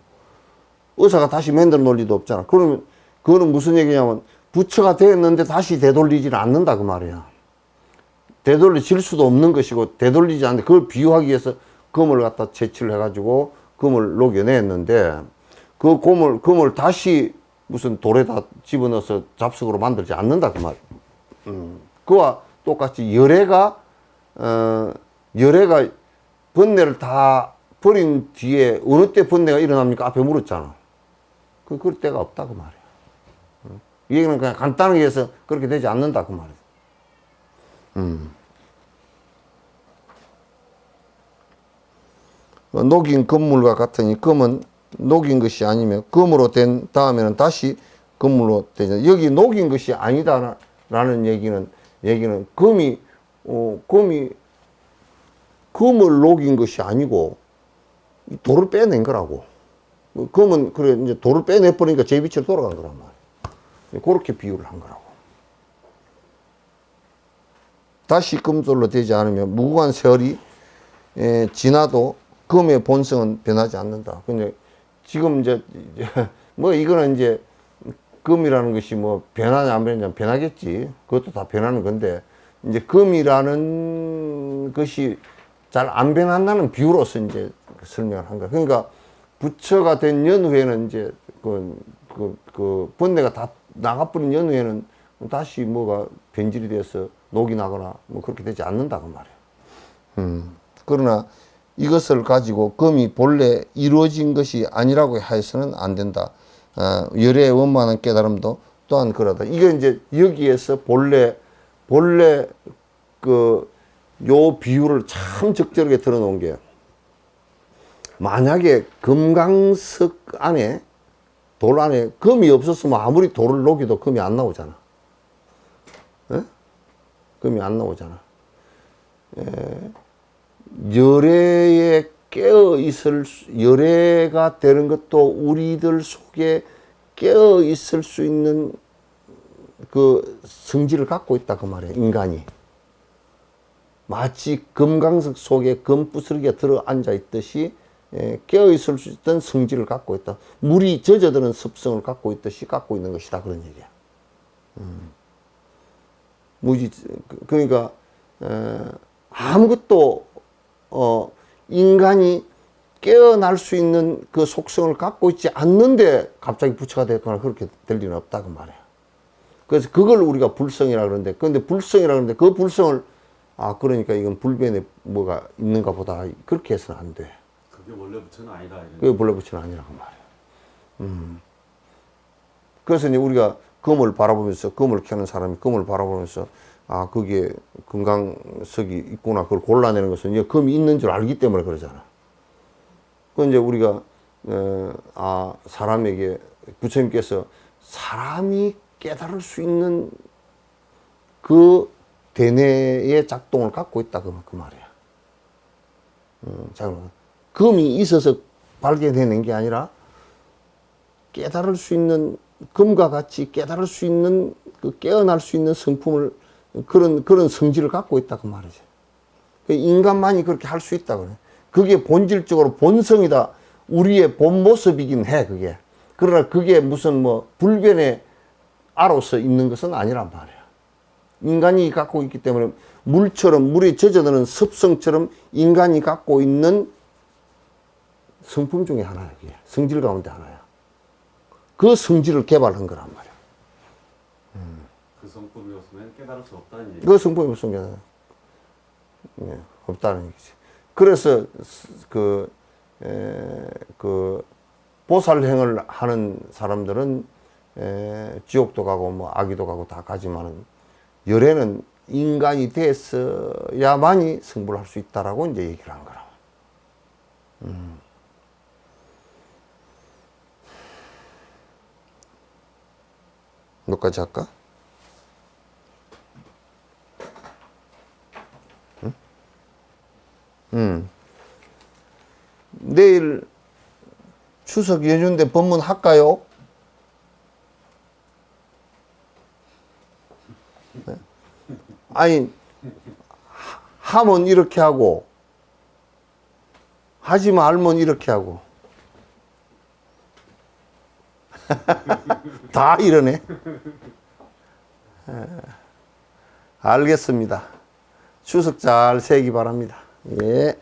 의사가 다시 만들어 놓을 리도 없잖아. 그러면 그거는 무슨 얘기냐면 부처가 되었는데 다시 되돌리지는 않는다 그 말이야. 되돌려질 수도 없는 것이고 되돌리지 않는데 그걸 비유하기 위해서 금을 갖다 채취를 해가지고 금을 녹여냈는데 그 금을 다시 무슨 돌에다 집어넣어서 잡석으로 만들지 않는다 그 말. 그와 똑같이 열애가 번뇌를 다 버린 뒤에 어느 때 번뇌가 일어납니까? 앞에 물었잖아. 그럴 때가 없다 그 말이야. 이 얘기는 그냥 간단하게 해서 그렇게 되지 않는다 그 말이야. 녹인 금물과 같으니 금은 녹인 것이 아니며 금으로 된 다음에는 다시 금물로 되죠. 여기 녹인 것이 아니다라는 얘기는 금을 녹인 것이 아니고 돌을 빼낸 거라고. 금은 그래 이제 돌을 빼내 버리니까 제 위치로 돌아간 거란 말이야. 그렇게 비유를 한 거라고. 다시 금돌로 되지 않으면 무궁한 세월이 지나도 금의 본성은 변하지 않는다. 근데 지금 이제 뭐 이거는 이제 금이라는 것이 뭐 변하냐 안 변하냐 변하겠지. 그것도 다 변하는 건데 이제 금이라는 것이 잘 안 변한다는 비유로서 이제 설명을 한 거야. 그러니까 부처가 된 연후에는 이제 그 번뇌가 다 나가버린 연후에는 다시 뭐가 변질이 돼서 녹이 나거나 뭐 그렇게 되지 않는다 그 말이야. 그러나 이것을 가지고 금이 본래 이루어진 것이 아니라고 해서는 안 된다. 열애의 원만한 깨달음도 또한 그러다. 이게 이제 여기에서 본래 요 비유를 참 적절하게 들어놓은 게 만약에 금강석 안에 돌 안에 금이 없었으면 아무리 돌을 녹여도 금이 안 나오잖아. 에? 금이 안 나오잖아. 열애에 깨어 있을 열애가 되는 것도 우리들 속에 깨어 있을 수 있는 그 성질을 갖고 있다 그 말이야. 인간이 마치 금강석 속에 금부스러기가 들어 앉아 있듯이 깨어 있을 수 있던 성질을 갖고 있다. 물이 젖어드는 습성을 갖고 있듯이 갖고 있는 것이다 그런 얘기야. 그러니까 아무것도 인간이 깨어날 수 있는 그 속성을 갖고 있지 않는데 갑자기 부처가 됐거나 그렇게 될 리는 없다 그 말이야. 그래서 그걸 우리가 불성이라 그러는데, 그런데 불성이라 그러는데 그 불성을 그러니까 이건 불변에 뭐가 있는가 보다 그렇게 해서는 안 돼. 그게 원래 부처는 아니다. 그게 원래 부처는 아니라고 말이야. 그래서 이제 우리가 금을 바라보면서 금을 캐는 사람이 금을 바라보면서 그게 금강석이 있구나 그걸 골라내는 것은 이제 금이 있는 줄 알기 때문에 그러잖아. 그 이제 우리가 사람에게 부처님께서 사람이 깨달을 수 있는 그 대뇌의 작동을 갖고 있다 그 말이야. 금이 있어서 발견해낸 게 아니라 깨달을 수 있는 금과 같이 깨달을 수 있는 그 깨어날 수 있는 성품을 그런 성질을 갖고 있다 그 말이지. 인간만이 그렇게 할 수 있다 그래. 그게 본질적으로 본성이다. 우리의 본 모습이긴 해 그게. 그러나 그게 무슨 뭐 불변의 아로서 있는 것은 아니란 말이야. 인간이 갖고 있기 때문에 물처럼 물에 젖어드는 습성처럼 인간이 갖고 있는 성품 중에 하나야. 그게. 성질 가운데 하나야. 그 성질을 개발한 거란 말이야. 그 성품이 없으면 깨달을 수 없다는 얘기. 그 성품이 없으면 없다는 얘기지. 그래서 그 보살행을 하는 사람들은 지옥도 가고 뭐 아기도 가고 다 가지만은 열애는 인간이 됐어야만이 승부를 할 수 있다라고 이제 얘기를 한 거라. 몇까지 할까? 추석 연휴인데 법문할까요? 네. 아니, 하면 이렇게 하고, 하지 말면 이렇게 하고. 다 이러네. 알겠습니다. 추석 잘 세기 바랍니다. 예.